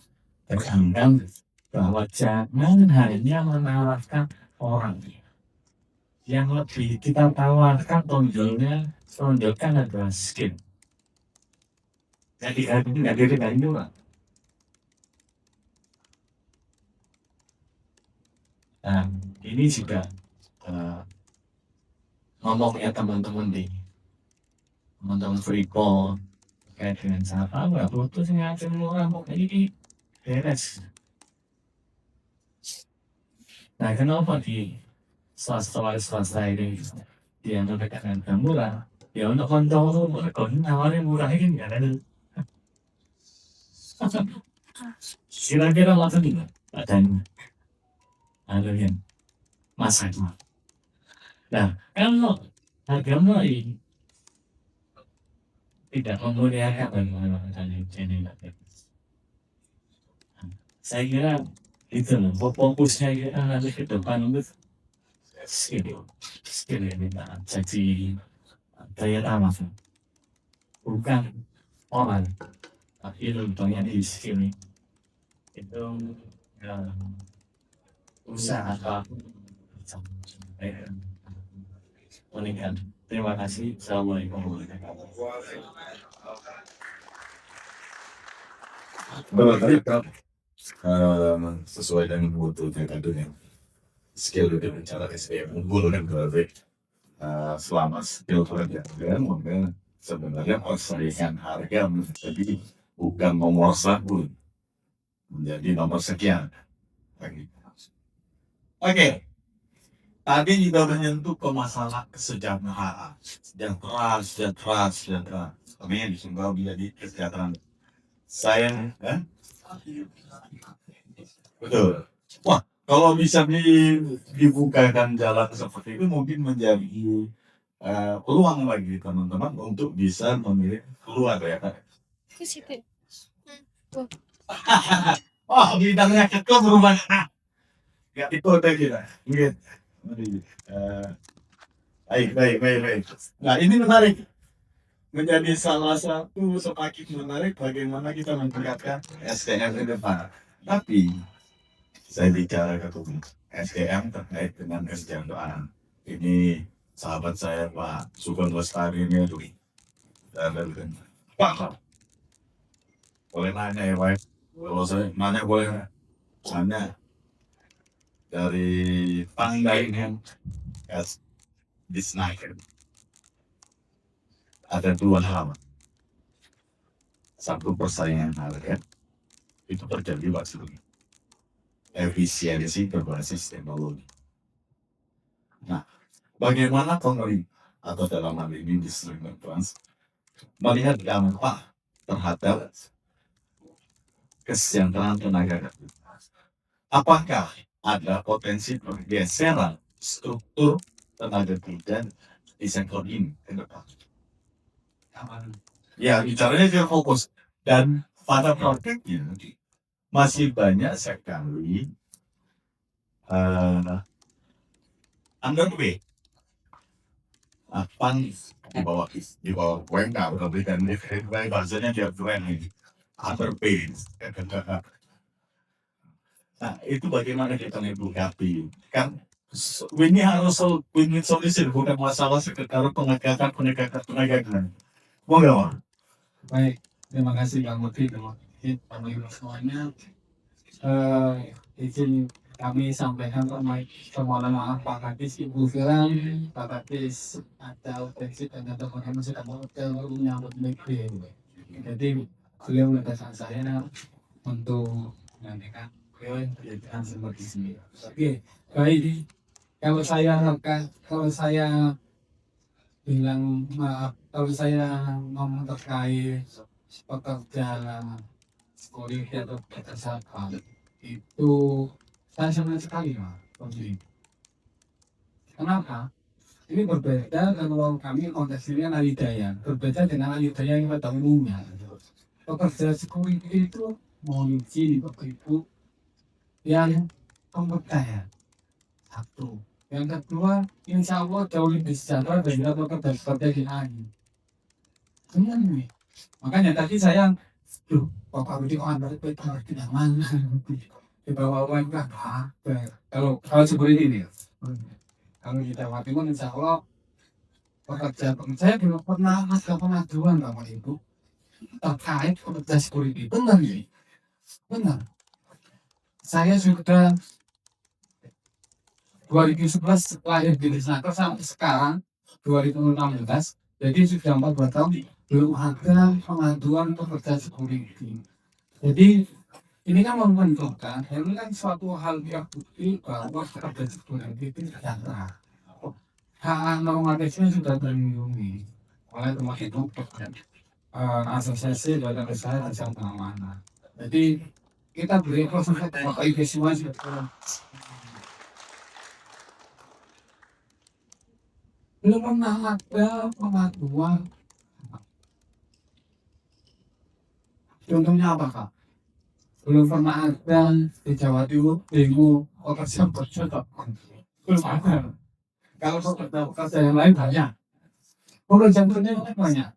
S3: tekankan bahwa jangan hanya menawarkan orang. Yang lebih kita tawarkan tonjolkan adalah skill. Jadi nggak diri juga. Nah, ini juga ngomongnya teman-teman Freeport kayak dengan siapa nggak butuh sih ngacung orang kok ini beres. Nah, kenapa di swasta ini dia mereka harga murah? Ya untuk kontrol mereka nawarin murah ini nggak ada. Kira-kira langsung juga ada yang masaknya. Nah, kalau harga murah ini tidak memuliakan bagaimana channel. Saya kira itu loh, fokusnya kita nanti ke depan itu skill ini jadi daya tarik, bukan orang, tapi lebih di skill itu usaha apa meningkat. Terima kasih. Assalamualaikum warahmatullahi wabarakatuh.
S2: Sesuai dengan butuhnya tentunya skill itu bicara SDM unggul dan berarti selama skill terjaga maka sebenarnya persaingan harga menjadi bukan nomor satu, menjadi nomor sekian. Oke. Tadi juga menyentuh ke masalah kesejahteraan, sejahtera. Kami yang disumbang menjadi kesejahteraan. Saya, betul. Wah, kalau bisa dibukakan jalan seperti itu mungkin menjadi peluang bagi teman-teman untuk bisa memilih keluar ya Kak.
S4: Ke situ.
S2: Oh, bidangnya ketua berubah. Gak itu kita. Baik. Nah, ini menarik. Menjadi salah satu semakin menarik bagaimana kita meningkatkan SDM di depan. Tapi saya bicara ke SDM terkait dengan kesejahteraan. Ini sahabat saya Pak Sugeng Lestari ini tuh. Pak, boleh nanya ya Pak? Kalau saya nanya boleh nanya dari Pangdain as Disnaker. Ada dua hal. Satu persaingan harga itu terjadi waktu efisiensi berbasis teknologi. Nah, bagaimana pemerintah atau dalam hal ini distributor trans melihat dampak terhadap kesejahteraan tenaga kerja? Apakah ada potensi pergeseran struktur tenaga kerja di sektor ini ke depan. Ya, bicaranya dia fokus dan pada praktiknya masih banyak sekali underway di bawah UMK berarti dan bahasanya dia ini underpaid. Nah, itu bagaimana kita menyikapi kan ini harus win-win solution, bukan masalah sekedar penegakan. Mau nggak, Bang?
S5: Baik, terima kasih Bang Mutri, terima kasih Bapak-Ibu semuanya. Izin kami sampaikan permohonan maaf Pak Kadis, Ibu Firang, Pak Kadis, ada objeksi dan ada teman sudah mau menyambut negeri. Jadi beliau menegaskan saya untuk menyampaikan beliau yang terjadi seperti ini. Oke, baik. Kalau saya bilang maaf, kalau saya ngomong terkait pekerja security atau kesehatan itu saya senang sekali Mas. Kenapa? Ini berbeda kalau kami konteksnya Alidaya, berbeda dengan Alidaya yang pada umumnya. Pekerja security itu mohon izin Bapak-Ibu yang kompeten. Satu. Yang kedua, insya Allah jauh lebih sejahtera daripada pekerja di lain. Nih. Makanya tadi saya, Bapak Budi Anda tidak mana di bawah UMK kalau seperti ini, kalau di Jawa Timur insya Allah pekerja saya belum pernah ada pengaduan Bapak Ibu terkait pekerja security. Benar ini, benar. Saya sudah 2011 lahir di Disnaker sampai sekarang 2016, jadi sudah 14 tahun belum ada pengaduan pekerja security. Jadi ini kan menentukan, ini kan suatu hal yang bukti bahwa pekerja security itu sejahtera. Hak normatifnya sudah terlindungi oleh termasuk asosiasi badan usaha dan pengamanan. Jadi kita beri proses Bapak Ibu semua sudah belum pernah ada pengaduan. Contohnya apa Kak? Belum pernah ada di Jawa Timur demo pekerja belum ada. Kalau pekerja yang lain banyak, pekerja banyak.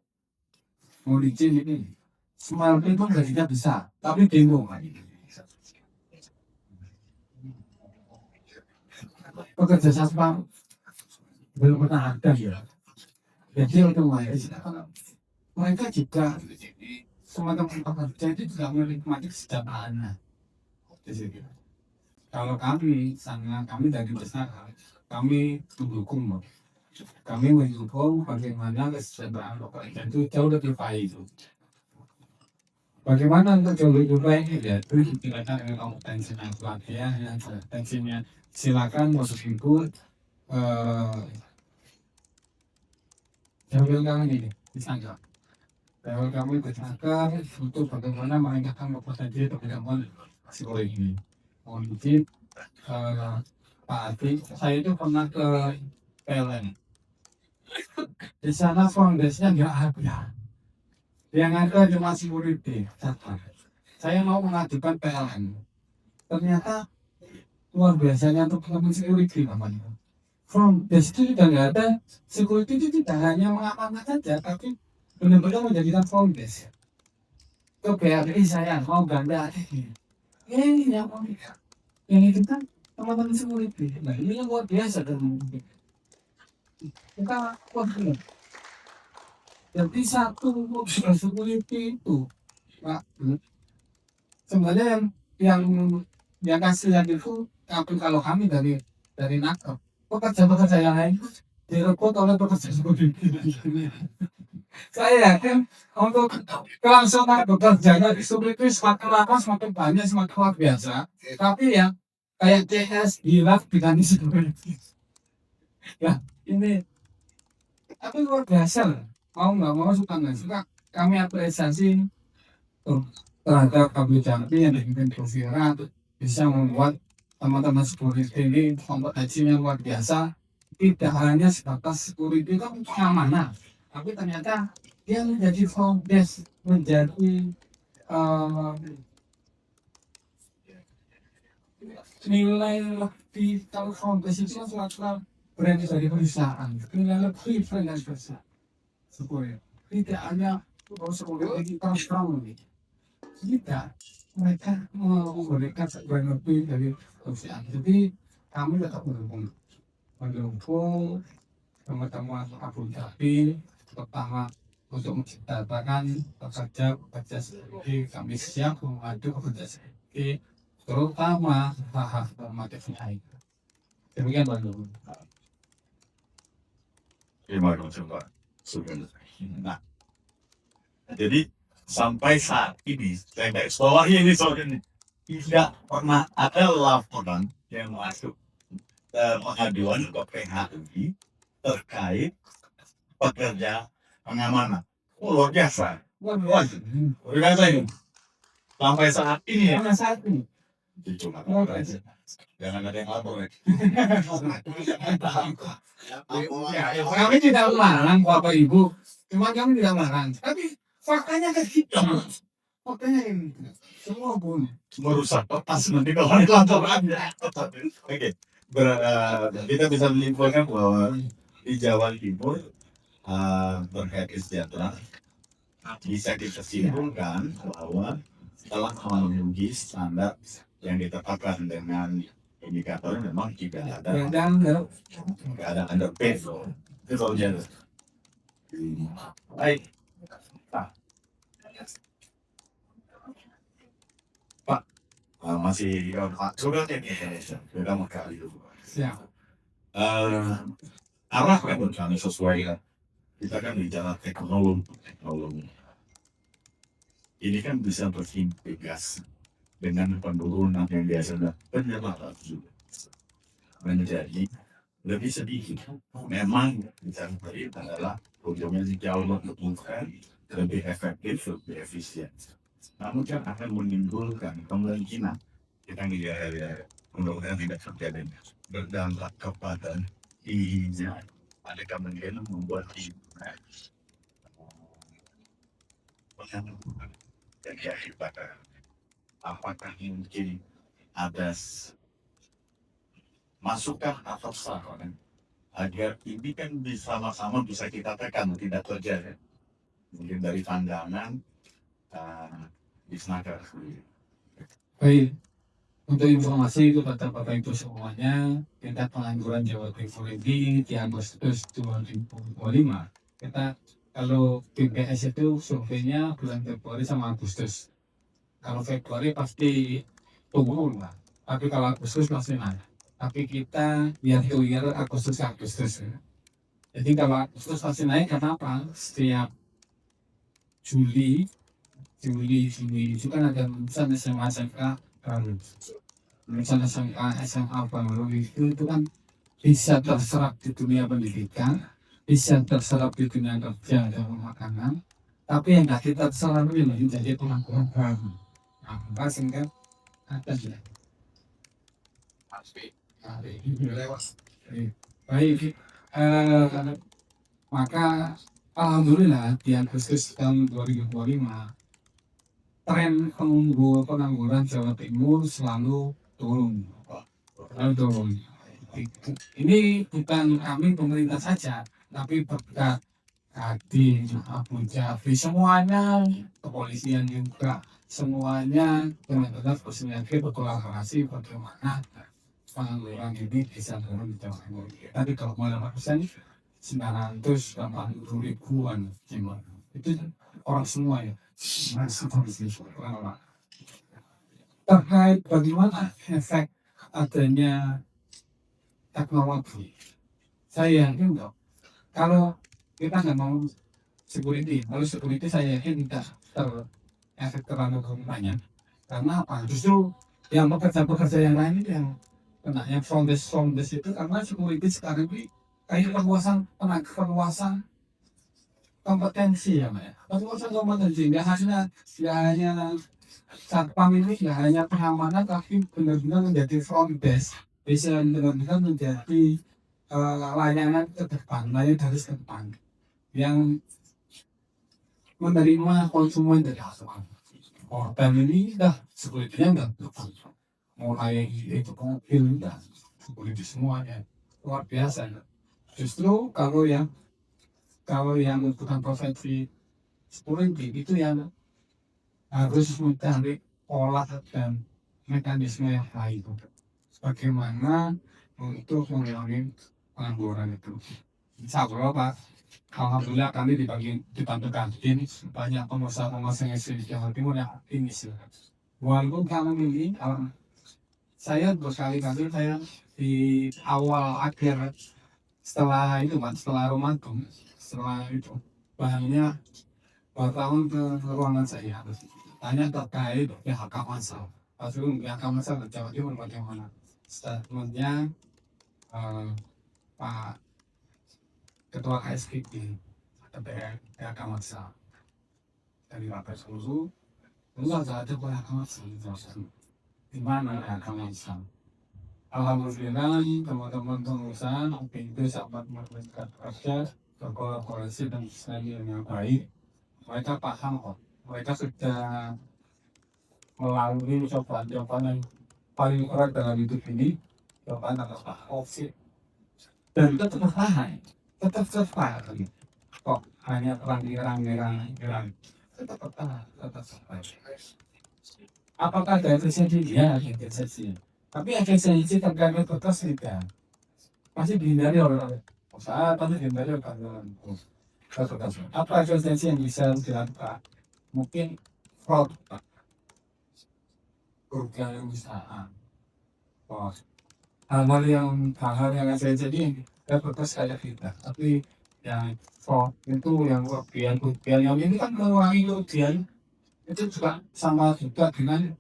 S5: Mau izin ini, semalam itu gajinya besar, tapi demo kan. Pekerja satpam belum pernah ada ya. Jadi otomatis mereka juga teman-teman pekerja itu juga menikmati kesejahteraannya. Kalau kami dari besar kami mendukung, kami mendukung bagaimana kesejahteraan pekerja itu jauh lebih baik. Bagaimana untuk jauh lebih baik ya itu silakan dengan kompetensi dan pelatihan yang kompetensinya silakan masuk input. Jambil kami ini disangka. Jambil kami disangka untuk bagaimana meningkatkan kompetensi teman-teman psikologi ini. Mohon izin Pak Adi, saya itu pernah ke PLN. Di sana foundasinya nggak ada. Yang ada cuma security. Saya mau mengajukan PLN. Ternyata luar biasanya untuk teman security namanya. From base itu sudah nggak ada, security itu tidak hanya mengamankan saja, tapi benar-benar menjadikan from base. Ke BRI saya mau ganti ATG. Yang itu kan teman-teman security. Nah ini yang luar biasa dan kita kuat. Jadi satu mobil security itu, Pak, sebenarnya yang kasihan itu, kalau kami dari nakes. Pekerja-pekerja yang lain direkrut oleh pekerja security. Saya yakin untuk kelangsungan bekerjanya di security semakin lama semakin banyak semakin luar biasa. Tapi ya kayak CS gila dengan security. Ya ini tapi luar biasa. Mau nggak mau suka nggak suka kami apresiasi terhadap kami yang dipimpin Provira bisa membuat teman-teman security ini kompetensinya luar biasa tidak hanya sebatas security itu pengamanan, tapi ternyata dia menjadi front desk, menjadi eh, nilai lebih. Kalau front desk itu kan suatu brand dari perusahaan, nilai lebih brand dari perusahaan. Supaya tidak hanya security kita strong ini, tidak, mereka memberikan brand lebih dari perusahaan. Jadi kami tetap mendukung teman-teman Abu Dhabi, terutama untuk menciptakan pekerja seperti kami siap membantu pekerja seperti terutama hak-hak normatif lain. Demikian Pak Guru.
S2: Terima kasih Pak Sugeng. Nah, jadi sampai saat ini saya garis bawahi ini soalnya tidak pernah ada laporan yang masuk pengaduan ke PHI terkait pekerja pengamanan. Luar biasa. Luar biasa ini. Sampai saat ini ya.
S5: Karena saat ini
S2: Cuma jangan ada yang lapor ya.
S5: kami tidak melarang Bapak Ibu, cuma kami tidak melarang. Tapi faktanya kan gitu. Faktanya ini semua pun
S2: Merusak kertas nanti kalau ada laporan. Oke. Kita bisa menyimpulkan bahwa di Jawa Timur terkait kesejahteraan bisa disimpulkan bahwa telah memenuhi standar yang ditetapkan dengan indikator memang tidak ada underpaid. Itu saja. Baik. Pak, masih Pak sudah sudah kali dulu.
S5: siap.
S2: Arah kan kami sesuai kan. Kita kan bicara teknologi. Ini kan bisa berintegrasi dengan penurunan yang biasanya penyebaran menjadi lebih sedikit. Memang bisa berita adalah ujungnya jauh lebih efektif, lebih efisien. Namun kan akan menimbulkan kemungkinan kita tidak mudah-mudahan tidak terjadi berdampak kepada dirinya. Ada kemungkinan membuat jadi akibatnya apakah mungkin ada masukan atau saran agar ini kan sama-sama bisa kita tekan tidak terjadi mungkin dari pandangan Disnaker.
S5: Baik, untuk informasi kepada Bapak Ibu semuanya, tingkat pengangguran Jawa Timur ini di Agustus 2025, kita kalau BPS itu surveinya bulan Februari sama Agustus. Kalau Februari pasti turun lah, tapi kalau Agustus masih naik. Tapi kita year to year Agustus ke Agustus. Jadi kalau Agustus masih naik, kenapa? Setiap Juli itu kan ada lulusan SMA SMK baru. Lulusan SMK SMA baru itu kan bisa terserap di dunia pendidikan, bisa terserap di dunia kerja dan pemakanan, tapi yang nggak kita terserap itu menjadi pengangguran baru. Nah, maka sehingga ada ya. Baik, maka alhamdulillah di Agustus tahun 2025 tren pengangguran Jawa Timur selalu turun. Ini bukan kami pemerintah saja, tapi berkat Kadin, Abu Dhabi, semuanya, kepolisian juga, semuanya benar-benar bersinergi berkolaborasi bagaimana pengangguran ini bisa turun di Jawa Timur. Tadi kalau 8% 980 ribuan jiwa. Itu orang semua ya. Terkait bagaimana efek adanya teknologi, saya yakin dong, kalau kita nggak mau security, kalau security saya yakin tidak efek terlalu banyak. Karena apa? Justru yang pekerja-pekerja yang lain itu yang kena yang front desk itu karena security sekarang ini kayak perluasan kompetensi ya Mbak ya. Perluasan kompetensi nggak hanya satpam ini nggak hanya pengamanan tapi benar-benar menjadi front desk, bisa benar-benar menjadi layanan ke depan, layanan dari depan yang menerima konsumen dari asuhan. Hotel ini dah sekulitnya nggak betul, mulai itu mobil dan security semuanya luar biasa. Justru kalau yang bukan profesi security itu yang harus mencari pola dan mekanisme yang lain bagaimana untuk mengurangi pengangguran itu. Insya Allah Pak, alhamdulillah kami dibantu kantin banyak pengusaha-pengusaha yang di Jawa Timur yang optimis. Walaupun kami ini saya berkali-kali saya di awal akhir setelah itu Pak, setelah Ramadan, setelah itu bahannya wartawan ke ruangan saya tanya terkait PHK masal. Lalu PHK masal di Jawa Timur bagaimana? Statementnya Pak Ketua KSPP PHK masal dari Pak Sulu, enggak ada PHK masal di mana PHK masal. Alhamdulillah teman-teman pengusaha itu sahabat masyarakat kerja berkolaborasi dan sinergi yang baik. Mereka paham kok, mereka sudah melalui cobaan-cobaan yang paling berat dalam hidup ini, cobaan adalah COVID, dan tetap bertahan, tetap survive. Kok hanya perang, tetap bertahan, tetap survive. Apakah ada efisiensi? Ya, ada efisiensi. Tapi efisiensi terkait batas tidak, masih dihindari oleh usaha, tapi dihindari oleh karyawan. Apa efisiensi yang bisa dilakukan? Mungkin fraud, kerugian usaha. Hal-hal yang efisiensi ini batas kayak kita, tapi yang fraud itu yang kerugian yang ini kan mengurangi kerugian itu juga sama juga dengan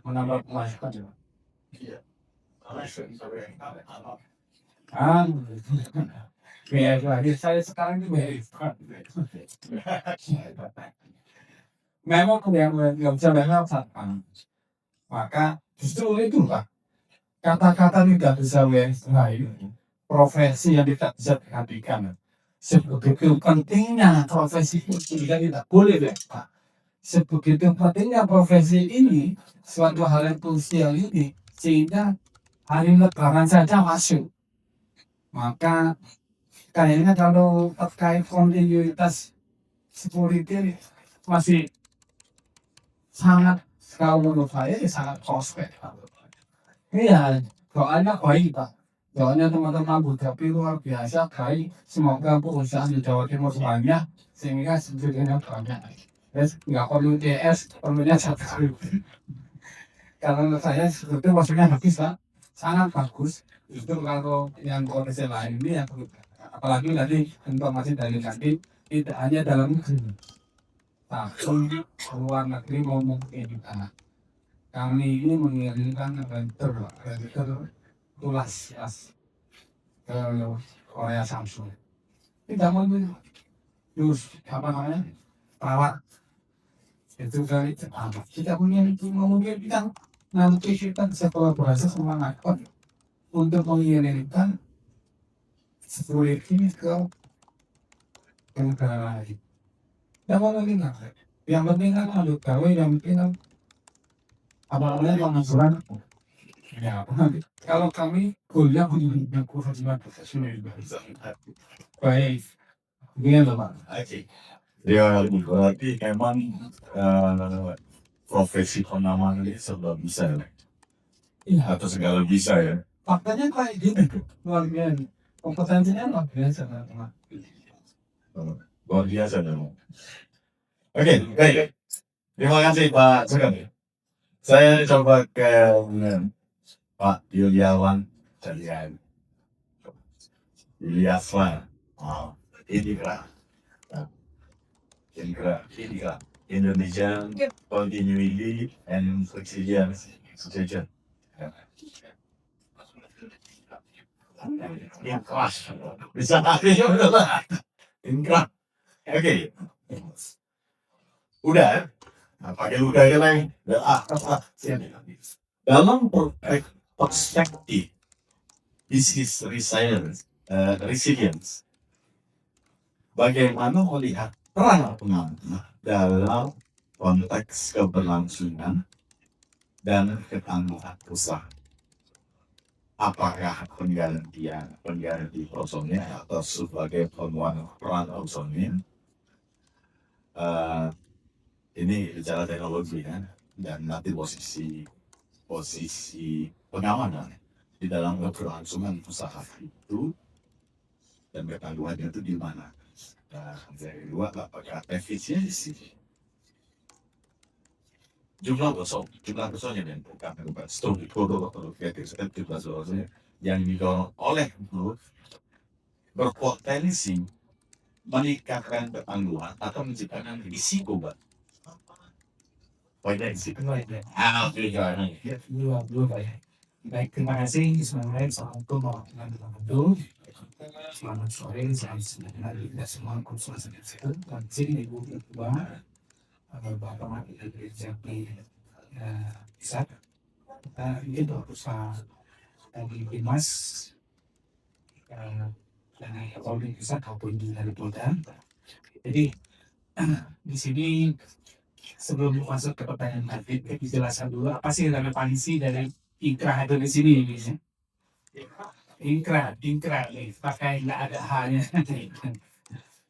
S5: menambah pemasukan ya. Iya. Biar saya sekarang itu memang yang bisa mengamalkan, maka justru itu Pak, kata-kata tidak bisa lain profesi yang tidak bisa digantikan. Sebegitu pentingnya profesi itu tidak boleh Pak. Sebegitu pentingnya profesi ini, suatu hal yang krusial ini, sehingga hari lebaran saja masuk. Maka kayaknya kalau terkait kontinuitas security masih sangat, kalau menurut saya sangat prospek. Iya, doanya baik Pak. Doanya teman-teman Budapi luar biasa baik. Semoga perusahaan di Jawa Timur banyak, sehingga sebetulnya banyak. Nggak perlu DS, perlunya satu. Kalau menurut saya sebetulnya maksudnya habis Pak, sangat bagus. Justru kalau yang kondisi lain ini yang apalagi nanti informasi dari kantin tidak hanya dalam negeri, tapi luar negeri ngomong kita. Kami ini mengirimkan renter tulas ke Korea Samsung. Tidak mau terus apa namanya perawat itu dari kita punya itu mungkin kita nanti kita bisa kolaborasi sama Nakon untuk mengirimkan security ke negara lain. Yang penting apa? Yang penting kan ada gawe, yang penting kan apa namanya pengasuran. Ya, kalau kami kuliah punya kursus profesional baik, begini loh Pak.
S2: Ya, berarti memang profesi penamaan ini serba bisa ya?
S5: Iya,
S2: Atau segala bisa ya?
S5: faktanya kayak gini, luar biasa. Kompetensinya luar biasa Pak.
S2: Luar biasa memang. Oke, baik. Terima kasih Pak Sugeng. Saya coba ke Pak Yuliawan Calian. Yuliaswan. Indra. Indonesian Continuity and Resilience Association. Inkras. Bisa artinya udah lah. Inkras. Oke. Udah. Nah, pakai udah lain. Dalam perspektif bisnis resilience. Bagaimana melihat peran pengamat dalam konteks keberlangsungan dan ketangguhan usaha? Apakah pengganti personil atau sebagai peran personil? Ini bicara teknologi kan, dan nanti posisi pengamanan di dalam keberlangsungan usaha itu dan ketangguhannya itu di mana? Yang kedua, apakah efisiensi jumlah personnya dan bukan struktur yang didorong oleh grup berpotensi meningkatkan ketangguhan atau menciptakan risiko risiko.
S5: Baik, terima kasih. Assalamualaikum warahmatullahi wabarakatuh. Selamat sore, saya sebenarnya semua konsul dan sini Ibu Ketua Bapak Jati Bisa kita ingin berusaha dari Bimas dan Polri Pusat maupun dari Polda. Jadi di sini sebelum masuk ke pertanyaan tadi, dijelaskan dulu apa sih relevansi dari Inkra itu di sini ya. Inkra pakai nggak ada halnya.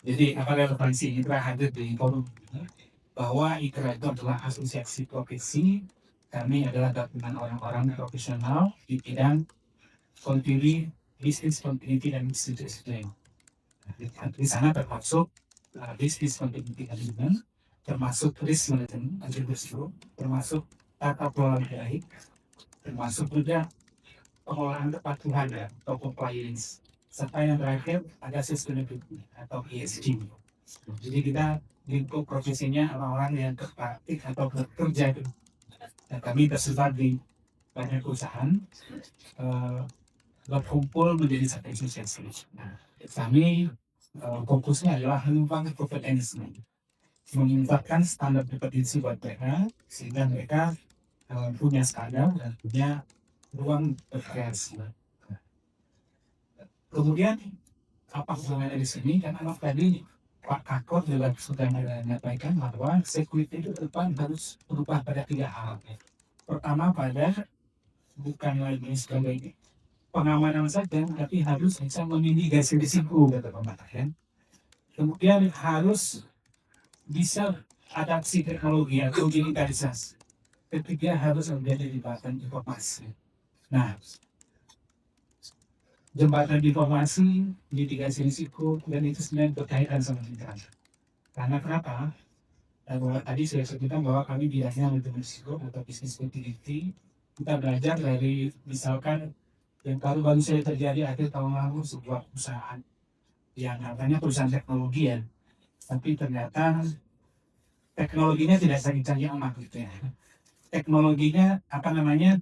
S5: Jadi apa relevansi Inkra hadir di forum ini? Bahwa Inkra itu adalah asosiasi profesi. Kami adalah gabungan orang-orang profesional di bidang business continuity dan business discipline. Di sana termasuk business continuity management, termasuk risk management, termasuk tata kelola baik, termasuk juga pengelolaan kepatuhan atau compliance, serta yang terakhir ada sustainability atau ESG. Jadi kita lingkup profesinya orang-orang yang terpraktik atau bekerja. Dan kami tersebar di banyak perusahaan berkumpul menjadi satu asosiasi. Nah, kami fokusnya adalah mengembangkan kompetensi, meningkatkan standar kompetensi buat mereka sehingga mereka punya standar dan punya ruang berkreasi. Kemudian apa hubungannya di sini? Karena tadi Pak Kakor juga sudah menyampaikan bahwa security itu depan harus berubah pada 3 hal. Pertama pada bukan lagi sebagai pengamanan saja, tapi harus bisa memitigasi risiko kata pemakaian. Kemudian harus bisa adaptasi teknologi atau digitalisasi. Ketiga harus menjadi jembatan informasi. Nah, jembatan informasi, mitigasi risiko, dan itu sebenarnya berkaitan sama kita. Karena kenapa? Tadi saya sebutkan bahwa kami bidangnya manajemen risiko atau business continuity. Kita belajar dari misalkan yang baru saja terjadi akhir tahun lalu sebuah perusahaan yang katanya perusahaan teknologi ya, tapi ternyata teknologinya tidak canggih amat gitu ya. Teknologinya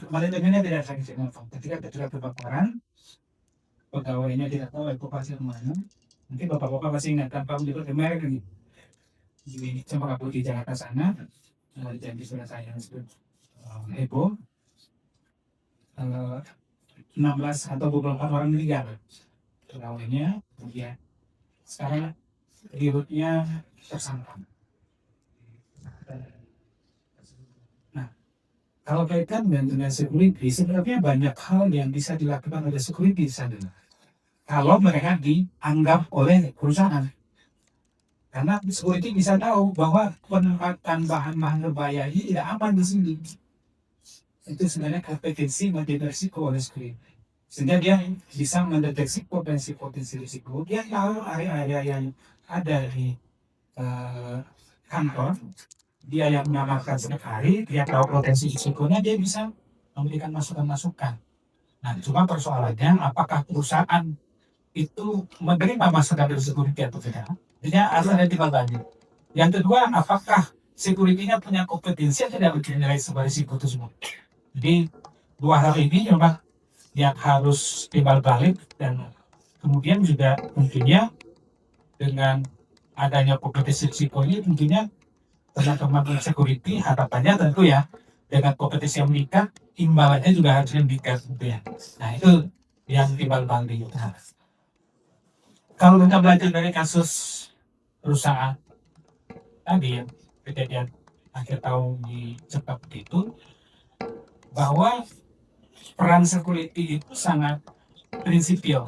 S5: manajemennya tidak canggih amat. Ketika kebakaran, pegawainya tidak tahu evakuasi kemana. Mungkin bapak-bapak masih ingat kan Pak di merek ini di Cempaka Putih Jakarta sana, janji sudah saya sebut heboh, 16 atau 24 orang meninggal pegawainya, kemudian sekarang dirutnya tersangka. Nah, kalau kaitan dengan security, sebenarnya banyak hal yang bisa dilakukan oleh security sana. Kalau mereka dianggap oleh perusahaan. Karena security bisa tahu bahwa penempatan bahan-bahan berbahaya ini tidak aman di sini. Itu sebenarnya kompetensi mendeteksi oleh security. Sehingga dia bisa mendeteksi potensi risiko. Dia tahu area-area yang ada di kantor. Dia yang mengamalkan setiap hari, dia tahu potensi risikonya, dia bisa memberikan masukan-masukan. Nah, cuma persoalannya apakah perusahaan itu menerima masukan dari security atau tidak? Jadi asalnya timbal balik. Yang kedua, apakah security-nya punya kompetensi atau tidak menilai sebagai risiko tersebut? Jadi 2 hal ini memang yang harus timbal balik, dan kemudian juga tentunya dengan adanya kompetensi risiko ini tentunya teman-teman security harapannya tentu ya dengan kompetensi yang meningkat, imbalannya juga harus meningkat gitu ya. Nah itu yang timbal balik. Nah, kalau kita belajar dari kasus perusahaan tadi yang kejadian akhir tahun di Jepang itu, bahwa peran security itu sangat prinsipil.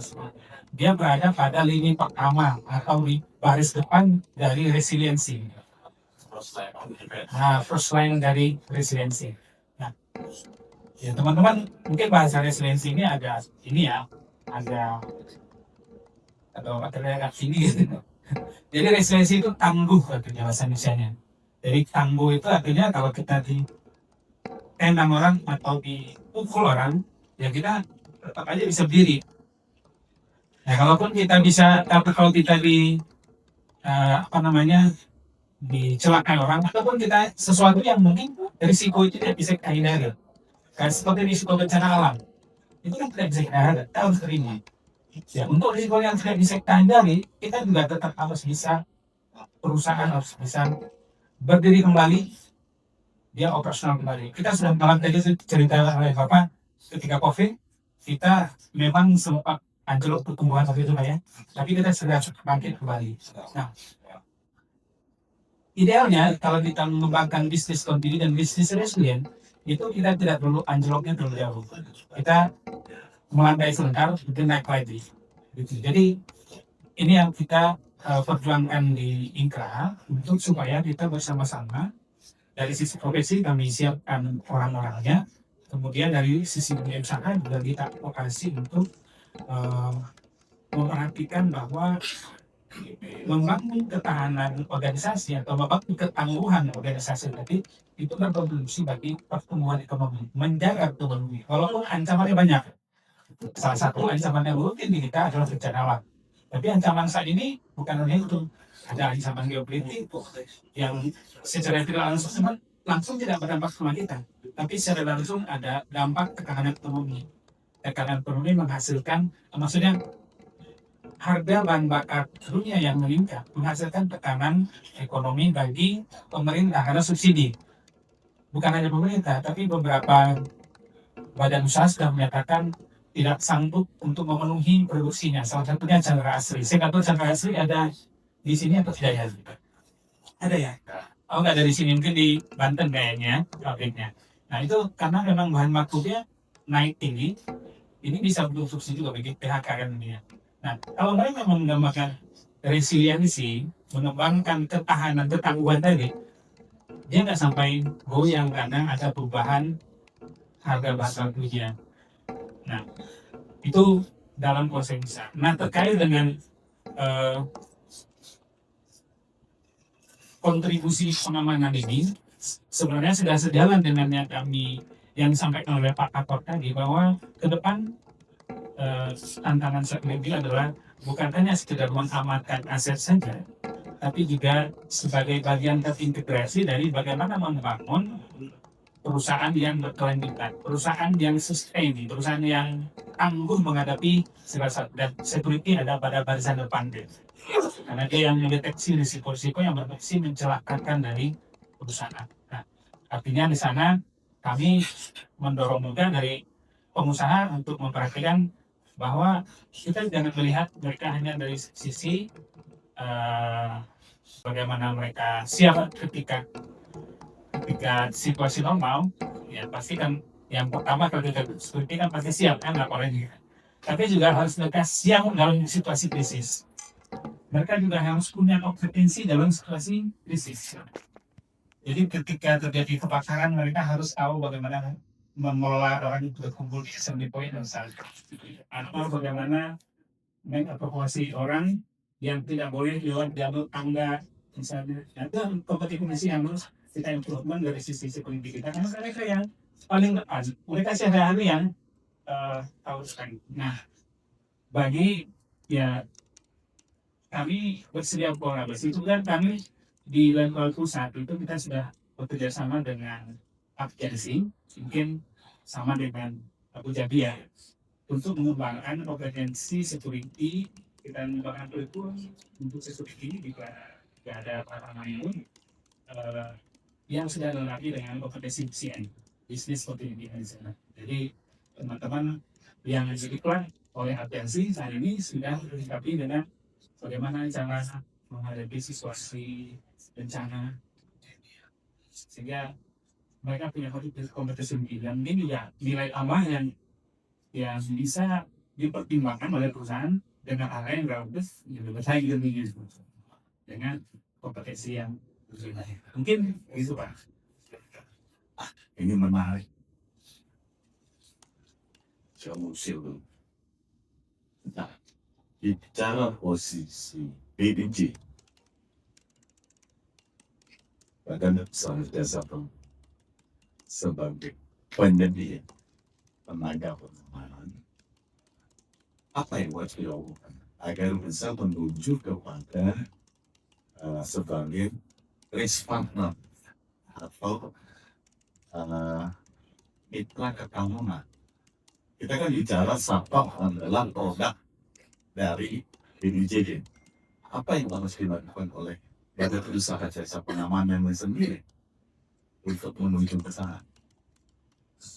S5: Dia berada pada lini pertama atau di baris depan dari resiliensi. Nah, first line dari resiliensi. Nah, ya teman-teman, mungkin bahasa resiliensi ini agak agak tinggi gitu. Jadi resiliensi itu tangguh artinya bahasa Indonesia-nya. Jadi tangguh itu artinya kalau kita ditendang orang atau dipukul orang, ya kita tetap aja bisa berdiri. Nah, tapi kalau kita dicelakai orang, ataupun kita sesuatu yang mungkin risiko itu tidak bisa kita hindari, kayak seperti risiko bencana alam, itu kan tidak bisa kita hindari, kita harus terima. Ya, untuk risiko yang tidak bisa kita hindari, kita juga tetap harus bisa, perusahaan harus bisa berdiri kembali, dia operasional kembali. Kita sudah malam tadi cerita oleh Bapak, ketika COVID, kita memang sempat anjlok pertumbuhan waktu itu ya, tapi kita sudah bangkit kembali. Nah, idealnya kalau kita mengembangkan bisnis kontinu dan bisnis resilient, itu kita tidak perlu anjloknya terlalu jauh. Kita melandai sebentar, kita naik lagi. Gitu. Jadi ini yang kita perjuangkan di Inkra, untuk supaya kita bersama-sama dari sisi profesi kami siapkan orang-orangnya, kemudian dari sisi dunia usaha juga kita advokasi untuk memperhatikan bahwa membangun ketahanan organisasi atau membangun ketangguhan organisasi tadi itu berkontribusi bagi pertumbuhan ekonomi, menjaga ekonomi. Walaupun ancamannya banyak, salah satu ancaman yang rutin di kita adalah bencana alam. Tapi ancaman saat ini bukan hanya itu, ada ancaman geopolitik yang secara tidak langsung tidak berdampak sama kita, tapi secara langsung ada dampak tekanan ekonomi. Tekanan ekonomi menghasilkan, maksudnya harga bahan bakar dunia yang meningkat menghasilkan tekanan ekonomi bagi pemerintah karena subsidi. Bukan hanya pemerintah, tapi beberapa badan usaha sudah menyatakan tidak sanggup untuk memenuhi produksinya. Salah satunya Chandra Asri. Saya nggak tahu Chandra Asri ada di sini atau tidak ya? Ada ya? Oh, nggak ada di sini, mungkin di Banten kayaknya pabriknya. Nah, itu karena memang bahan bakunya naik tinggi, ini bisa berfungsi juga bagi PHK kan dunia. Nah, kalau mereka memang mengembangkan resiliensi, mengembangkan ketahanan, ketangguhan tadi, dia nggak sampai goyang karena ada perubahan harga bahan dunia. Nah, itu dalam konsep besar. Nah, terkait dengan kontribusi pengamanan ini, sebenarnya sudah sejalan dengan yang disampaikan oleh Pak Kakor tadi, bahwa ke depan tantangan security adalah bukan hanya sekedar mengamankan aset saja, tapi juga sebagai bagian terintegrasi dari bagaimana membangun perusahaan yang berkelanjutan, perusahaan yang sustain, perusahaan yang tangguh menghadapi segala sesuatu, dan security ada pada barisan depan dia. Karena dia yang mendeteksi risiko-risiko yang berpotensi mencelakakan dari perusahaan. Nah, artinya di sana kami mendorong juga dari pengusaha untuk memperhatikan bahwa kita jangan melihat mereka hanya dari sisi bagaimana mereka siap ketika situasi normal, ya pasti kan yang pertama kalau kita security kan pasti siap kan laporannya. Tapi juga harus mereka siap dalam situasi krisis. Mereka juga harus punya kompetensi dalam situasi krisis. Jadi ketika terjadi kebakaran, mereka harus tahu bagaimana mengelola orang itu berkumpul di assembly point misalnya, atau bagaimana mengevakuasi orang yang tidak boleh lewat jalur tangga misalnya. Itu kompetensi yang harus kita improvement dari sisi security kita, karena mereka yang paling depan, mereka sehari-hari yang tahu sekali. Nah, bagi ya kami bersedia kolaborasi itu kan kami di level pusat itu kita sudah bekerja sama dengan agensi, mungkin sama dengan Abu Dhabi ya, untuk mengembangkan kompetensi security. Kita mengembangkan kurikulum untuk security ini juga ada pengalaman yang sudah lengkap dengan kompetensi BCN, bisnis continuity management. Jadi teman-teman yang jadi iklan oleh atensi saat ini sudah disikapi dengan bagaimana cara menghadapi situasi bencana, sehingga mereka punya kompetisi tinggi. Dan ini juga nilai tambah yang bisa dipertimbangkan oleh perusahaan dengan harga yang relatif lebih bersaing gitu, dengan kompetensi yang berbeda. Mungkin itu Pak.
S2: Ini menarik. Kamu siapa? Nah, bicara posisi BDJ, Badan Usaha Jasa sebagai penyedia tenaga pengaman, apa yang harus dilakukan agar bisa menuju kepada sebagai risk partner atau mitra keamanan. Kita kan bicara Sapam adalah produk dari BDJ. Apa yang harus dilakukan oleh Badan Usaha Jasa Pengamanan sendiri untuk menuju ke sana?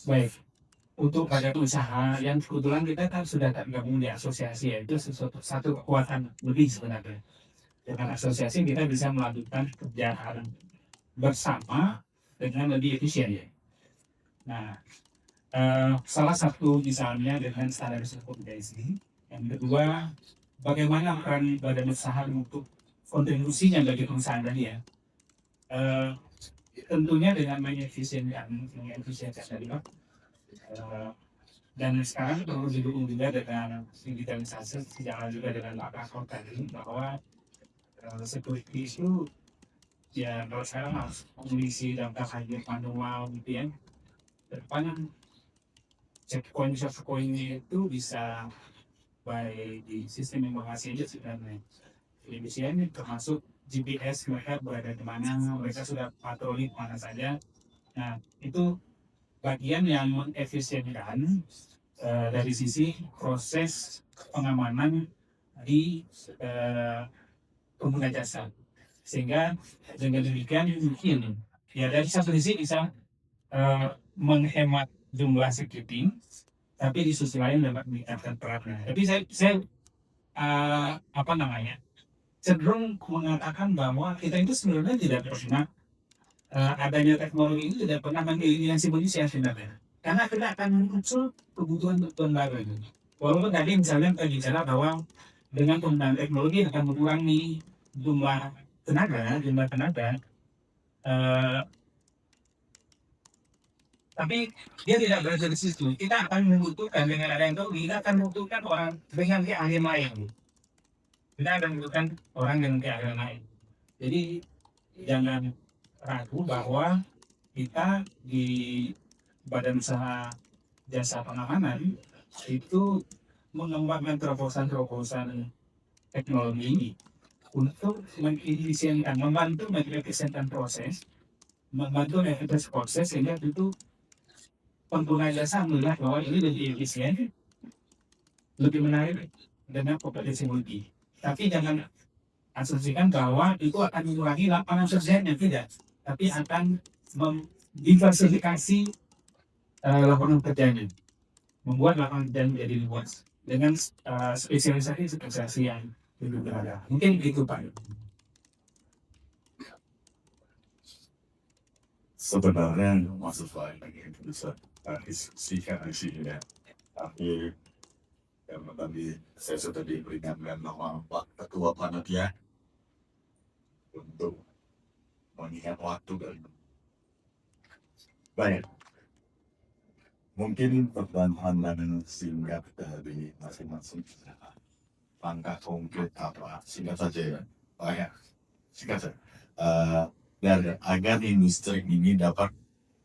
S5: Baik, untuk badan usaha yang kebetulan kita kan sudah tergabung di asosiasi, yaitu satu kekuatan lebih sebenarnya. Dengan asosiasi kita bisa melakukan kerjaan bersama dengan lebih efisien. Nah, salah satu misalnya dengan standarisasi kompetensi. Yang kedua, bagaimana peran badan usaha untuk kontribusinya bagi perusahaan tadi ya. Tentunya dengan mengefisienkan tadi Pak. Dan sekarang perlu didukung juga dengan digitalisasi, sejalan juga dengan lapor tadi bahwa security itu ya kalau sekarang harus mengisi daftar hadir manual gitu ya. Depan checkpoint-checkpointnya itu bisa baik di sistem informasi aja sebenarnya. Efisien termasuk GPS mereka berada di mana, mereka sudah patroli mana saja. Nah itu bagian yang mengefisienkan dari sisi proses pengamanan di pengguna jasa, sehingga dengan demikian mungkin ya dari satu sisi bisa menghemat jumlah security, tapi di sisi lain dapat meningkatkan perannya. Tapi saya cenderung mengatakan bahwa kita itu sebenarnya tidak pernah adanya teknologi itu tidak pernah mengeliminasi manusia sebenarnya, karena kita akan muncul kebutuhan baru. Walaupun tadi misalnya kita bicara bahwa dengan penggunaan teknologi akan mengurangi jumlah tenaga, tapi dia tidak berada di situ. Kita akan membutuhkan dengan ada yang tahu, kita akan membutuhkan orang dengan keahlian lain. Kita akan membutuhkan orang dengan keahlian lain. Jadi jangan ragu bahwa kita di Badan Usaha Jasa Pengamanan itu mengembangkan terobosan-terobosan teknologi untuk membantu mengefisienkan proses, sehingga itu pengguna jasa melihat bahwa ini lebih efisien, lebih menarik dengan kompetensi lebih. Tapi jangan asumsikan bahwa itu akan mengurangi lapangan kerjanya, tidak. Tapi akan diversifikasi lapangan kerjanya, membuat lapangan kerja menjadi luas dengan spesialisasi yang lebih beragam. Mungkin begitu Pak.
S2: Sebenarnya masuk lain lagi bisa diskusikan di sini ya. Tapi karena tadi saya sudah diperingatkan sama Pak Ketua Panitia untuk mengingat waktu dan baik. Mungkin pertanyaan singkat dari masing-masing. Langkah konkret apa? Singkat saja ya. Banyak. Singkat saja. Agar industri ini dapat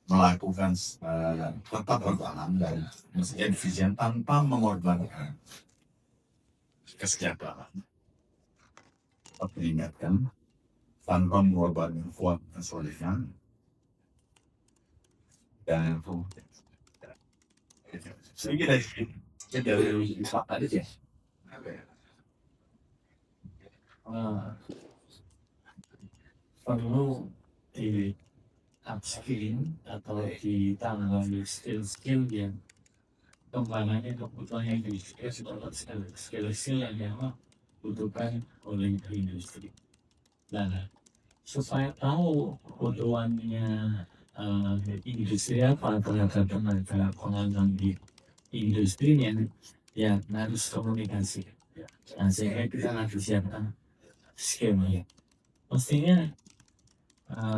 S2: melakukan tetap bertahan dan efisien tanpa mengorbankan kesejahteraan. Tetap diingatkan tanpa mengorbankan kualitas soliditas dan sedikit dari fakta aja.
S3: Perlu di upskilling atau ditambah skill-skill yang
S5: kembangannya kebutuhan industri seperti skill-skill yang memang butuhkan oleh industri. Nah, supaya tahu kebutuhannya industri apa terhadap tenaga pengadaan di industrinya, ya harus komunikasi. Nah, sehingga kita harus siapkan skema. Mestinya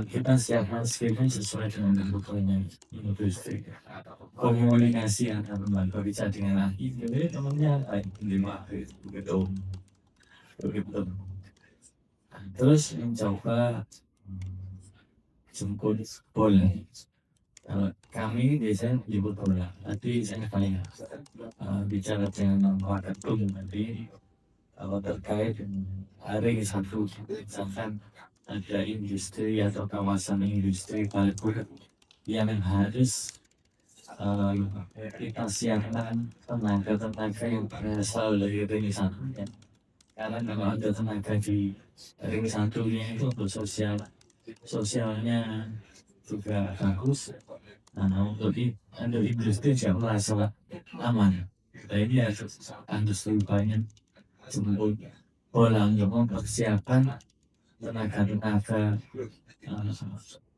S5: kita siapkan skema sesuai dengan kebutuhan industri. Komunikasi antar lembaga bisa dengan ahli, jadi temannya apa begitu. Terus mencoba jemput bola. Kalau kami biasanya jemput bola, nanti saya tanya bicara dengan Pak Ketum nanti kalau terkait hari satu misalkan ada industri atau kawasan industri Palembang yang harus kita siapkan tenaga yang berasal dari ring satu ya. Karena kalau ada tenaga di ring satunya itu sosialnya juga bagus. Nah, untuk industri juga merasa aman. Nah, ini harus lebih banyak jemput bola untuk mempersiapkan tenaga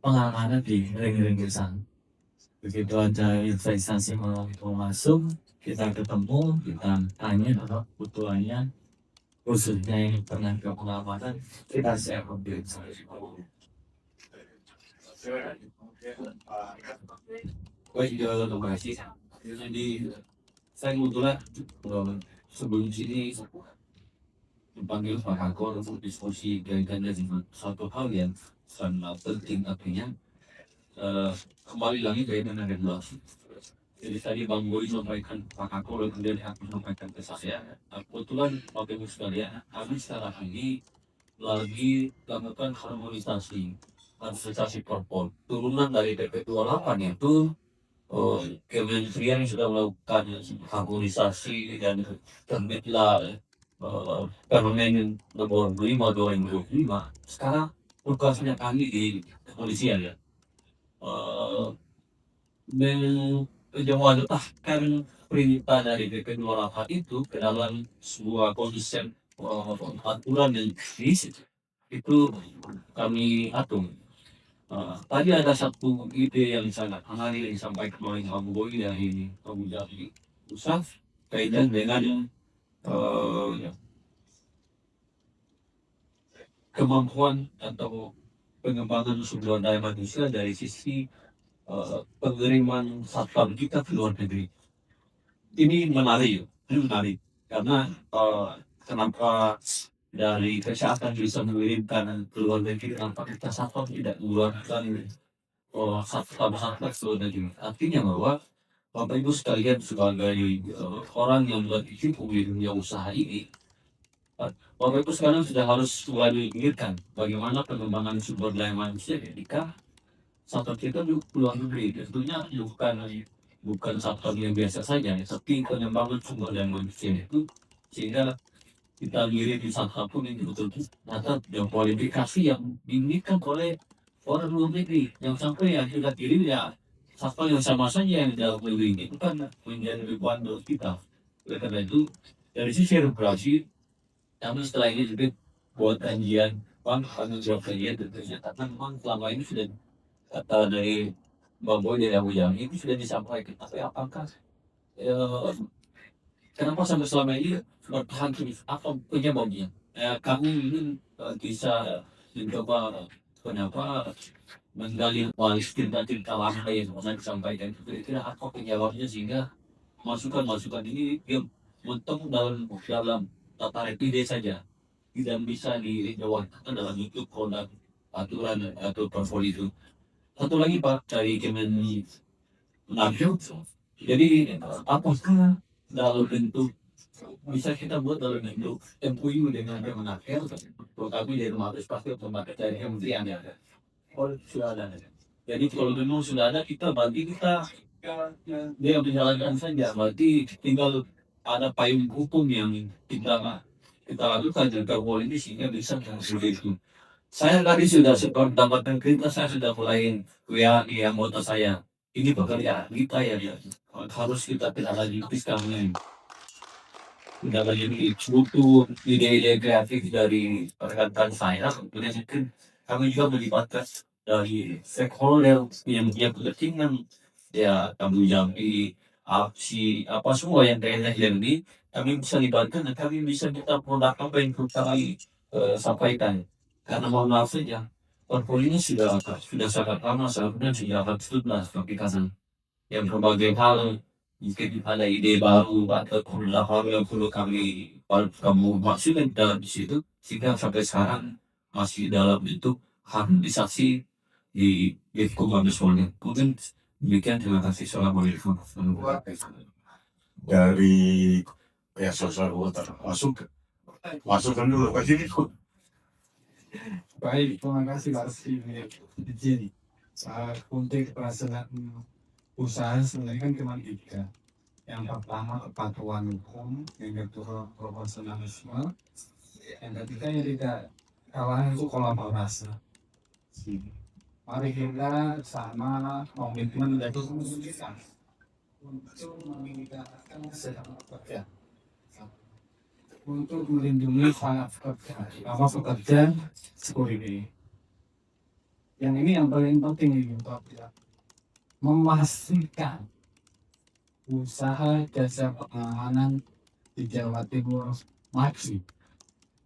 S5: pengamanan di ring-ring sana. Begitu ada investasi mau masuk, kita ketemu, kita tanya apa kebutuhannya, khususnya yang tenaga pengamanan, kita siap membeli. Terima kasih. Jadi saya kebetulan sebelum sini dipanggil Pak Kakor untuk diskusi kaitannya dengan satu hal yang sangat penting, artinya kembali lagi kaitan dengan regulasi. Jadi tadi Bang Boy sampaikan Pak Kakor, kemudian aku sampaikan ke saya. Kebetulan Bapak Ibu sekalian, kami sekarang ini lagi lakukan harmonisasi perpol. Turunan dari PP 28 itu kementerian sudah melakukan harmonisasi dan terbitlah Permen nomor 5 2025. Sekarang tugasnya kami di kepolisian ya, menjawabkan perintah dari PP 28 itu ke dalam sebuah konsep aturan yang kritis itu kami atur. Tadi ada satu ide yang sangat menarik yang disampaikan oleh Abu Boy dari pemuda pusat kaitan dengan kemampuan atau pengembangan sumber daya manusia dari sisi pengiriman satpam kita ke luar negeri. Ini menarik karena kenapa dari kesehatan bisa mengirimkan ke luar negeri tanpa kita satpam tidak mengeluarkan satpam ke luar negeri. Artinya bahwa Bapak Ibu sekalian sebagai orang yang berkecimpung di dunia usaha ini, Bapak Ibu sekarang sudah harus mulai memikirkan bagaimana pengembangan sumber daya manusia ketika satpam kita di luar negeri. Tentunya bukan satpam yang biasa saja, tapi pengembangan sumber daya manusia itu sehingga kita ngirim di satpam pun yang betul-betul yang kualifikasi yang diinginkan oleh orang luar negeri, yang sampai yang kita kirim ya satpam yang sama saja yang dalam negeri ini, itu kan menjadi beban buat kita. Oleh karena itu dari sisi regulasi kami setelah ini juga buat kajian tanggung jawab kajian tentunya, karena memang selama ini sudah kata dari Bang Boy dari Abu Jami itu sudah disampaikan, tapi apakah kenapa sampai selama ini bertahan terus, apa penyebabnya? Kami ini bisa mencoba kenapa menggali cerita lama yang pernah disampaikan itu kira-kira apa penyebabnya sehingga masukan ini dia mentok dalam tataran ide saja, tidak bisa dijawabkan dalam bentuk produk aturan atau portfolio itu. Satu lagi Pak dari Kemenagri, jadi apakah dalam bentuk bisa kita buat dalam bentuk MOU dengan Kemenagri, tapi dari Mabes pasti otomatis dari kementerian ya. Sudah ada. Jadi kalau memang sudah ada kita dia menjalankan saja, berarti tinggal ada payung hukum yang kita lakukan juga ini sehingga bisa seperti itu. Saya tadi sudah seperti dapatkan cerita, saya sudah mulai WA anggota saya. Ini pekerjaan kita ya,
S3: harus kita tidak lagi sekarang, tidak lagi butuh ide-ide kreatif dari rekan saya. Kemudian mungkin kami juga melibatkan dari stakeholder yang punya kepentingan, ya tanggung jawab aksi apa semua yang kaitannya ini kami bisa libatkan dan kami bisa kita produk apa yang kami sampaikan. Karena mohon maaf saja, portfolio ini sudah sangat lama, sebenarnya sudah akan 11 tapi karena yang berbagai hal mungkin ada ide baru atau produk hal yang perlu kamu masukkan dalam di situ sehingga sampai sekarang masih dalam bentuk harmonisasi di Komando Solid. Mungkin demikian, terima kasih. Assalamualaikum.
S1: Dari ya sosial water masukkan dulu ke sini.
S5: Baik, terima kasih Pak Rizky. Jadi, untuk pelaksanaan usaha sebenarnya kan cuma 3. Yang pertama kepatuhan hukum, yang kedua profesionalisme, yang ketiga yang tidak kalah itu kolaborasi. Mari kita sama komitmen dari kita untuk meningkatkan kesehatan pekerja, untuk melindungi para pekerja seperti ini. Yang ini yang paling penting ini untuk memastikan usaha jasa pengamanan di Jawa Timur maju.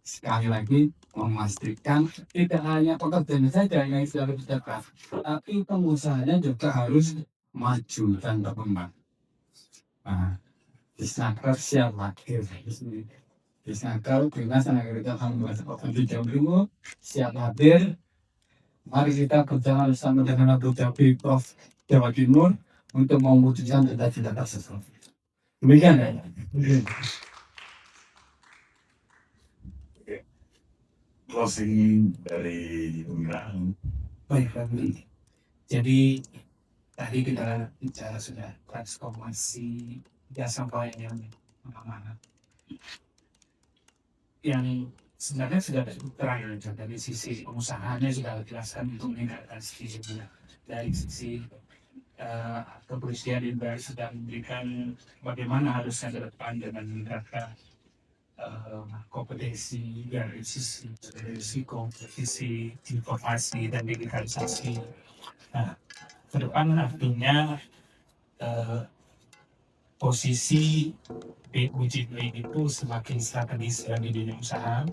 S5: Sekali lagi memastikan tidak hanya pekerjanya saja yang sudah berjalan, tapi pengusahanya juga harus maju dan berkembang. Nah, Disnaker siap hadir. Disnaker Dinas Tenaga Kerja Kabupaten Jawa Timur siap hadir. Mari kita berjalan bersama dengan Dukcapil Prof Jawa Timur untuk mewujudkan cita-cita tersebut. Demikian ya.
S2: Closing dari pembinaan.
S5: Baik, jadi tadi kita bicara sudah transformasi jasa pelayanan pengamanan yang sebenarnya sudah terakhir dari sisi pengusahanya sudah dijelaskan untuk meningkatkan sisi dari sisi kepolisian juga sudah memberikan bagaimana harusnya ke depan dengan meningkatkan kompetensi dari sisi risiko, sisi informasi dan digitalisasi. Nah, ke depan artinya posisi BUJP itu semakin strategis di dunia usaha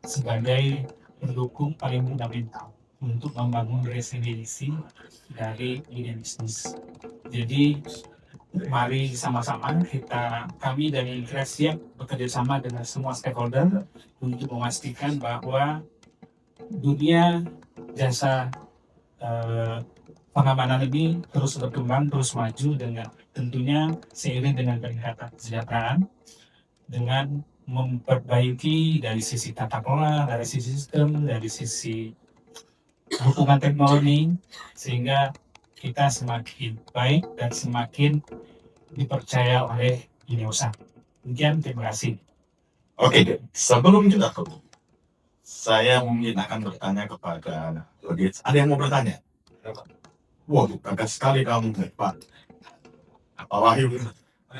S5: sebagai pendukung paling fundamental untuk membangun resiliensi dari dunia bisnis. Jadi mari sama-sama kami dari Inkref siap bekerja sama dengan semua stakeholder untuk memastikan bahwa dunia jasa pengamanan ini terus berkembang, terus maju dengan tentunya seiring dengan peningkatan kesejahteraan, dengan memperbaiki dari sisi tata kelola, dari sisi sistem, dari sisi dukungan teknologi, sehingga kita semakin baik dan semakin dipercaya oleh dunia usaha. Demikian, terima kasih.
S2: Oke, sebelum kita tutup, saya mungkin akan bertanya kepada audiens. Ada yang mau bertanya? Waduh, gagah sekali kamu, Pak. Pak Wahyu.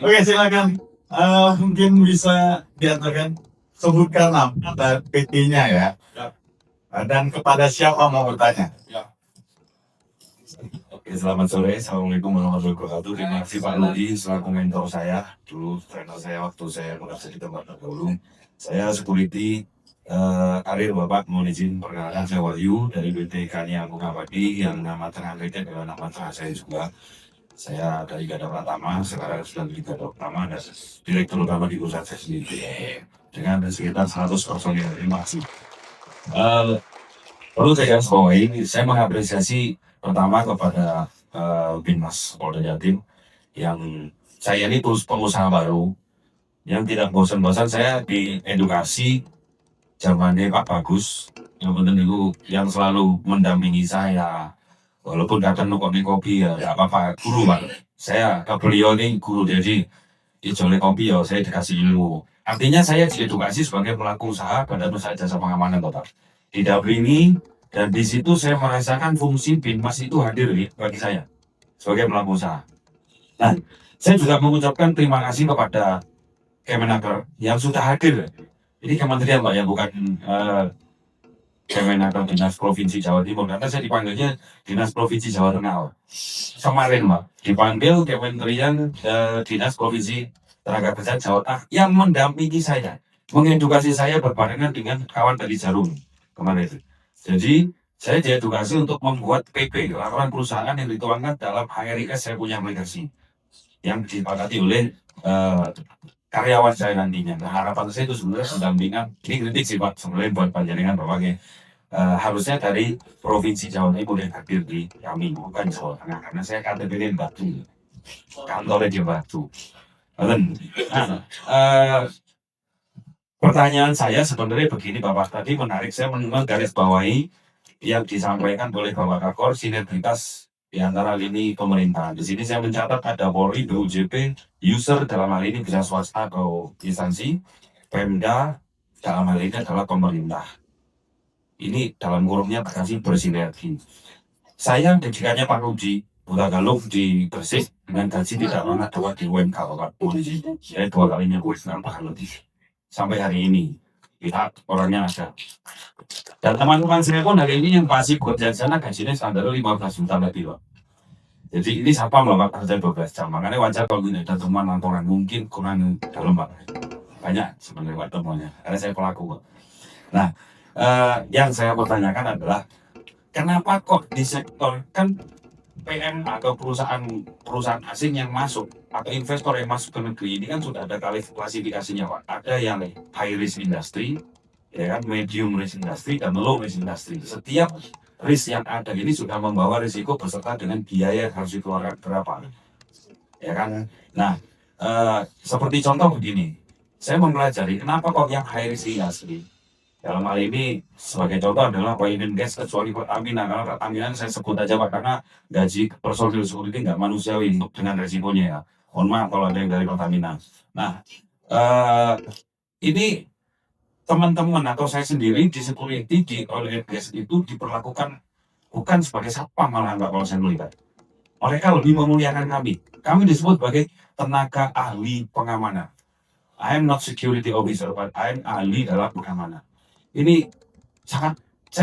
S2: Oke, silakan. Mungkin bisa diantarkan sebutkan nama PT-nya ya. Dan kepada siapa mau bertanya?
S6: Oke, selamat sore. Assalamualaikum warahmatullahi wabarakatuh. Terima kasih Pak Ludi selaku mentor saya. Dulu trainer saya waktu saya bekerja di tempat dahulu. Saya security karir Bapak, mohon izin perkenalkan saya Wahyu dari PT Kania Mukabadi yang nama tengah PT adalah nama tengah saya juga. Saya dari Gada Pratama, sekarang sudah di Gada Pratama dan Direktur Utama di pusat saya sendiri dengan sekitar 100 personil. Terima kasih. Perlu saya garis bawahi, saya mengapresiasi pertama kepada Binmas Polda Jatim yang saya ini terus pengusaha baru yang tidak bosan-bosan. Saya diedukasi zamannya Pak Bagus yang penting itu yang selalu mendampingi saya walaupun kadang kopi ya tidak apa-apa, guru Pak. Saya ke beliau ini guru, jadi dijolek kopi ya saya dikasih ilmu. Artinya saya diedukasi sebagai pelaku usaha pada usaha jasa pengamanan total didampingi. Dan di situ saya merasakan fungsi Binmas itu hadir bagi saya sebagai pelaku usaha. Nah, saya juga mengucapkan terima kasih kepada Kemenaker yang sudah hadir. Ini kementerian Pak ya, bukan Kemenaker Dinas Provinsi Jawa Timur, karena saya dipanggilnya Dinas Provinsi Jawa Tengah. Kemarin Pak, dipanggil Kementerian Dinas Provinsi Tenaga Kerja Jawa Tengah yang mendampingi saya, mengedukasi saya berbarengan dengan kawan dari Jarum kemarin itu. Jadi saya diedukasi untuk membuat PP, laporan perusahaan yang dituangkan dalam HRIS saya punya aplikasi yang disepakati oleh karyawan saya nantinya. Nah, harapan saya itu sebenarnya pendampingan, ini kritik sih Pak, sebenarnya buat panjenengan berbagai harusnya dari Provinsi Jawa Timur yang hadir di kami, bukan Jawa Tengah, karena saya KTP Batu, kantornya di Batu. Pertanyaan saya sebenarnya begini Bapak, tadi menarik, saya menggarisbawahi yang disampaikan oleh Bapak Kakor, sinergitas di antara lini pemerintahan. Di sini saya mencatat ada Polri, BUJP, user dalam hal ini bisa swasta atau instansi, Pemda dalam hal ini adalah pemerintah. Ini dalam kurungnya berarti bersinergi. Saya didikannya Pak Rudi Buta Galung di Gresik dengan gaji tidak pernah dapat di UMK Pak Polisi. Saya 2 kalinya kuliah Pak Rudi. Sampai hari ini kita orangnya ada. Dan teman-teman saya pun hari ini yang pasti kerja di sana gajinya standar 15 juta lebih Pak. Jadi ini siapa Bapak kerja 12 jam. Makanya wajar kalau ini ada teman kantoran mungkin kurang dalam Pak. Banyak sebenarnya Pak temannya. Karena saya pelaku Pak. Nah, yang saya pertanyakan adalah kenapa kok di sektor kan PM atau perusahaan asing yang masuk atau investor yang masuk ke negeri ini kan sudah ada klasifikasinya Pak. Ada yang high risk industry, ya kan, medium risk industry dan low risk industry. Setiap risk yang ada ini sudah membawa risiko beserta dengan biaya yang harus dikeluarkan berapa, ya kan. Nah, seperti contoh begini, saya mempelajari kenapa kok yang high risk industry. Dalam hal ini sebagai contoh adalah oil and gas kecuali Pertamina. Karena Pertamina saya sebut aja Pak karena gaji personil security nggak manusiawi untuk dengan resikonya ya. Mohon maaf kalau ada yang dari Pertamina. Nah, ini teman-teman atau saya sendiri di security di oil and gas itu diperlakukan bukan sebagai satpam malah Pak kalau saya melihat. Mereka lebih memuliakan kami. Kami disebut sebagai tenaga ahli pengamanan. I am not security officer, but I am ahli dalam pengamanan. Ini saya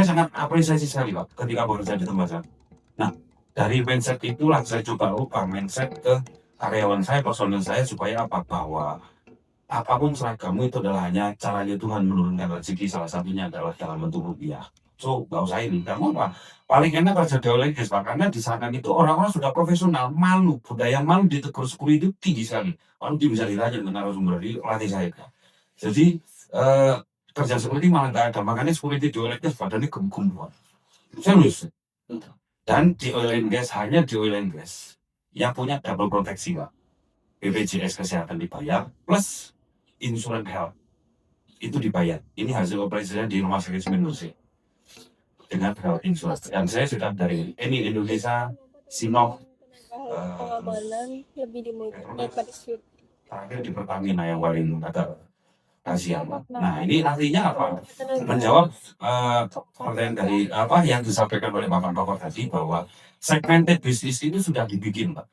S6: sangat apresiasi sekali Pak ketika bekerja di tempat saya. Nah, dari mindset itulah saya coba ubah mindset ke karyawan saya, personil saya supaya apa, bahwa apapun seragammu itu adalah hanya caranya Tuhan menurunkan rezeki, salah satunya adalah dalam bentuk rupiah. So, gak usah ini. Karena apa? Paling enak kerja di oleh Pak, karena di sana itu orang-orang sudah profesional, malu, budaya malu ditegur sekuri itu tinggi sekali. Orang bisa ditanya dengan narasumber di latih saya. Jadi kerja seperti malah nggak ada, makanya security di oil and gas badannya gemuk-gemuk. Serius. Dan di oil and gas, hanya di oil and gas yang punya double proteksi Pak. BPJS kesehatan dibayar plus insurance health itu dibayar. Ini hasil operasinya di rumah sakit Seminose dengan health insurance. Dan saya sudah dari Eni Indonesia, Sinop,
S4: pengamanan lebih dimudahkan daripada suite.
S6: terakhir di Pertamina yang paling ada Asia. Nah, ini artinya apa? Menjawab pertanyaan dari apa yang disampaikan oleh Bapak Kakor tadi bahwa segmented bisnis itu sudah dibikin Pak.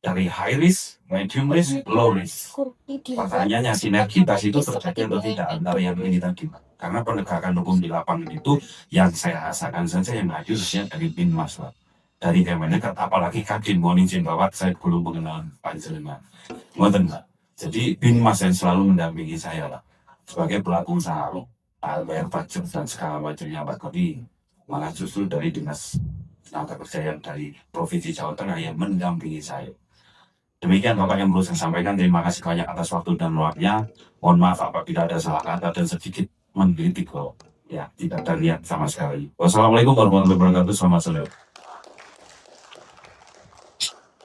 S6: Dari high risk, medium risk, low risk. Pertanyaannya sinergitas itu terjadi atau tidak antara yang ini tadi Pak. Karena penegakan hukum di lapangan itu yang saya rasakan saja yang hadir dari Binmas Pak. Dari Kemenaker, apalagi Kadin, mohon izin Bapak, saya belum mengenal panjenengan. Ngoten Pak. Jadi Binmas yang selalu mendampingi saya lah sebagai pelaku usaha, bayar pajak dan segala macamnya Pak Kodi. Malah justru dari Dinas Tenaga Kerja yang dari Provinsi Jawa Tengah yang mendampingi saya. Demikian Bapak yang perlu saya sampaikan. Terima kasih banyak atas waktu dan waktunya. Mohon maaf apabila ada salah kata dan sedikit menggelitik kok. Ya, tidak ada niat sama sekali. Wassalamualaikum warahmatullahi wabarakatuh. Selamat sore.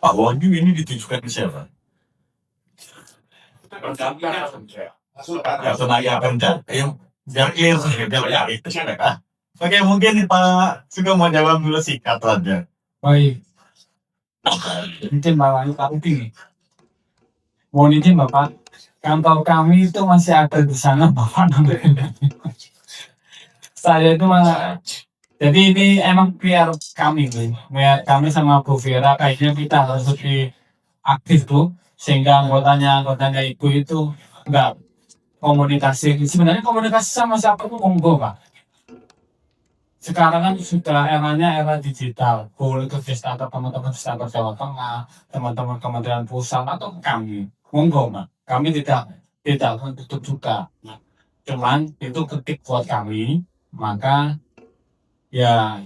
S2: Pak Wahyu ini ditujukan ke siapa? Ya tenaga Pemda yang biar clear biar ya itu siapa? Oke, mungkin Pak juga mau jawab dulu singkat aja.
S5: Baik. Mungkin Bapak Pak Uping. Mohon izin Bapak, kantor kami itu masih ada di sana Bapak namanya. Saya itu malah, jadi ini emang biar kami sama Bu Vera kayaknya kita harus lebih aktif tuh, sehingga anggotanya ibu itu nggak komunikasi. Sebenarnya komunikasi sama siapa tuh monggo Pak. Sekarang kan sudah eranya era digital, boleh ke desa atau teman-teman desa Jawa Tengah, teman-teman Kementerian Pusat atau kami, monggo Pak. Kami tidak menutup juga. Cuman itu ketik buat kami, maka ya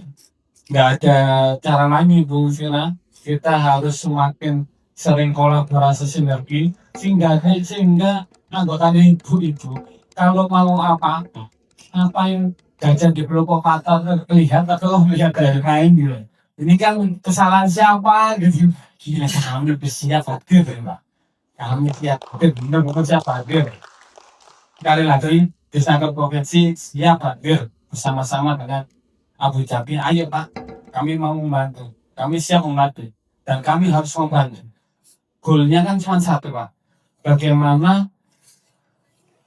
S5: nggak ada cara lain Bu Vira. Kita harus semakin sering kolaborasi sinergi sehingga anggotanya ibu-ibu kalau mau apa yang gajah di pelupuk patah terlihat atau melihat dari lain gitu. Ini kan kesalahan siapa gitu. Gila kami siap hadir Pak. Kami siap hadir, benar-benar siap hadir. Sekali lagi, Desa Provinsi siap hadir bersama-sama dengan Abu Dhabi. Ayo Pak, kami mau membantu. Kami siap membantu. Dan kami harus membantu. Goalnya kan cuma satu Pak. Bagaimana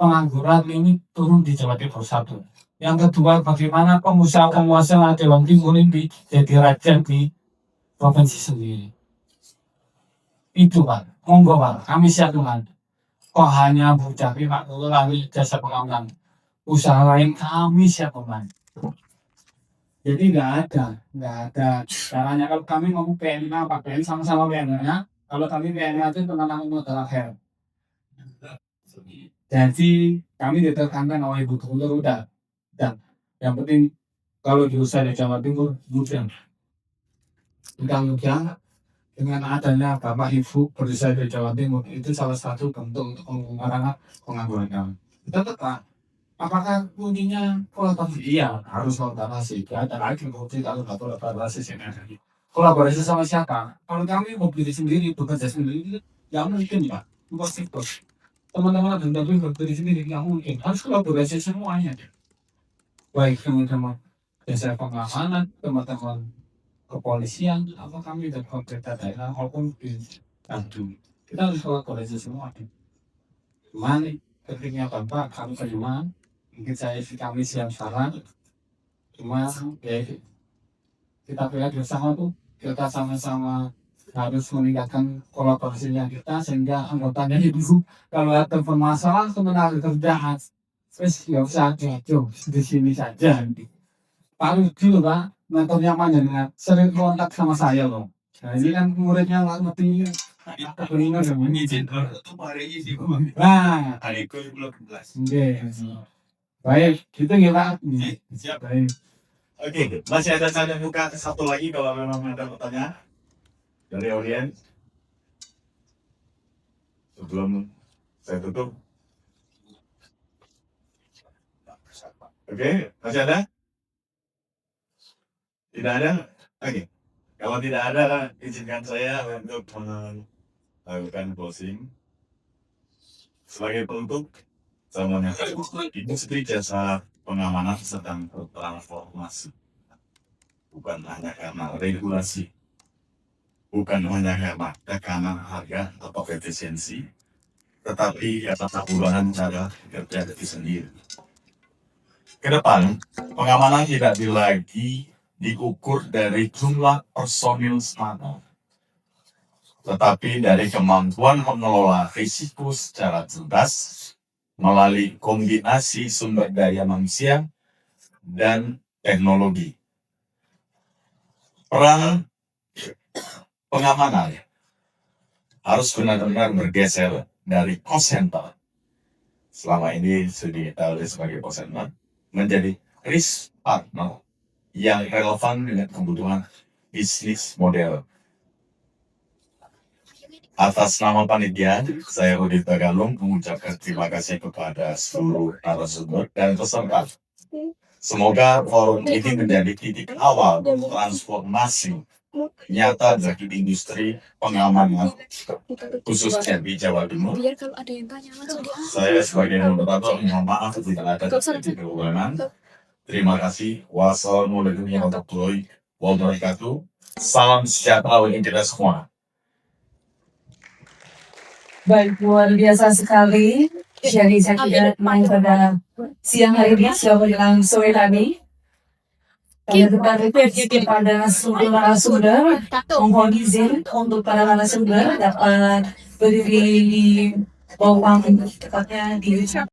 S5: pengangguran ini turun di Jawa Timur satu. Yang kedua, bagaimana pengusaha-pengusaha Jawa Timur ini jadi raja di provinsi sendiri. Itu Pak, monggo Pak, kami siap membantu. Kok hanya Abu Dhabi Pak, lalu jasa pengamanan. Usaha lain kami siap membantu. Jadi nggak ada caranya. Kalau kami mau PNA, Pak PN sama-sama PNA. Kalau kami PNA itu penanaman modal akhir. Jadi kami ditekankan oleh Ibu Gubernur udah. Dan yang penting kalau di usaha di Jawa Timur mudah dengan adanya Bapak Ibu berusaha di Jawa Timur itu salah satu bentuk untuk mengurangi pengangguran kami. Tetap apakah kuncinya kolaborasi? Iya, harus kolaborasi. Gak ada lagi bukti kalau nggak kolaborasi sinergi. Kolaborasi sama siapa? Kalau kami mau berdiri sendiri, bekerja sendiri, ya mungkin Pak. Impossible. Teman-teman dan tapi berdiri sendiri, nggak mungkin. Harus kolaborasi semuanya. Baik teman-teman desa pengamanan, teman-teman kepolisian, apa kami dan pemerintah daerah maupun di Tanjung. Kita harus kolaborasi semuanya. Cuman ketiknya Bapak, kami terima. Mungkin kami siap saran, cuma ya kita lihat bersama tuh kita sama-sama harus meningkatkan kolaborasinya kita sehingga anggotanya itu kalau ada permasalahan kemenangan kerjaan terus nggak usah jauh di sini saja. Paling dulu Pak, mentornya mana dengan sering kontak sama saya loh. Nah ini kan muridnya nggak ngerti kebeningan dong. Nah,
S2: Adikku belum 11.
S5: baik, gitu ya Pak.
S2: Siap.
S5: Baik.
S2: Oke, masih ada saya buka satu lagi kalau memang ada pertanyaan dari audiens. Sebelum saya tutup. Oke, masih ada? Tidak ada? Oke. Kalau tidak ada, izinkan saya untuk melakukan closing. Sebagai penutup, saya menyatakan industri jasa pengamanan sedang bertransformasi. Bukan hanya karena regulasi, bukan hanya karena tekanan harga atau efisiensi, tetapi atas perubahan cara kerja itu sendiri. Kedepan, pengamanan tidak lagi diukur dari jumlah personil semata, tetapi dari kemampuan mengelola risiko secara cerdas melalui kombinasi sumber daya manusia dan teknologi. Peran pengamanan harus benar-benar bergeser dari cost center. Selama ini sudah ditaruh sebagai cost center menjadi risk partner yang relevan dengan kebutuhan bisnis model. Atas nama panitia, saya Rudi Tagalung mengucapkan terima kasih kepada seluruh narasumber dan peserta. Semoga forum ini menjadi titik awal transformasi nyata bagi industri pengamanan khususnya di Jawa Timur.
S4: Biar kalau ada yang tanya langsung di
S2: Saya sebagai moderator mohon maaf jika ada kekurangan. Terima kasih. Wassalamualaikum warahmatullahi wabarakatuh. Salam sejahtera bagi kita semua.
S7: Baik, luar biasa sekali. Jadi saya tidak main pada siang hari ini, sudah menjelang sore tadi. Kita review kepada seluruh narasumber, mohon izin untuk para narasumber dapat berdiri di bawah tepatnya di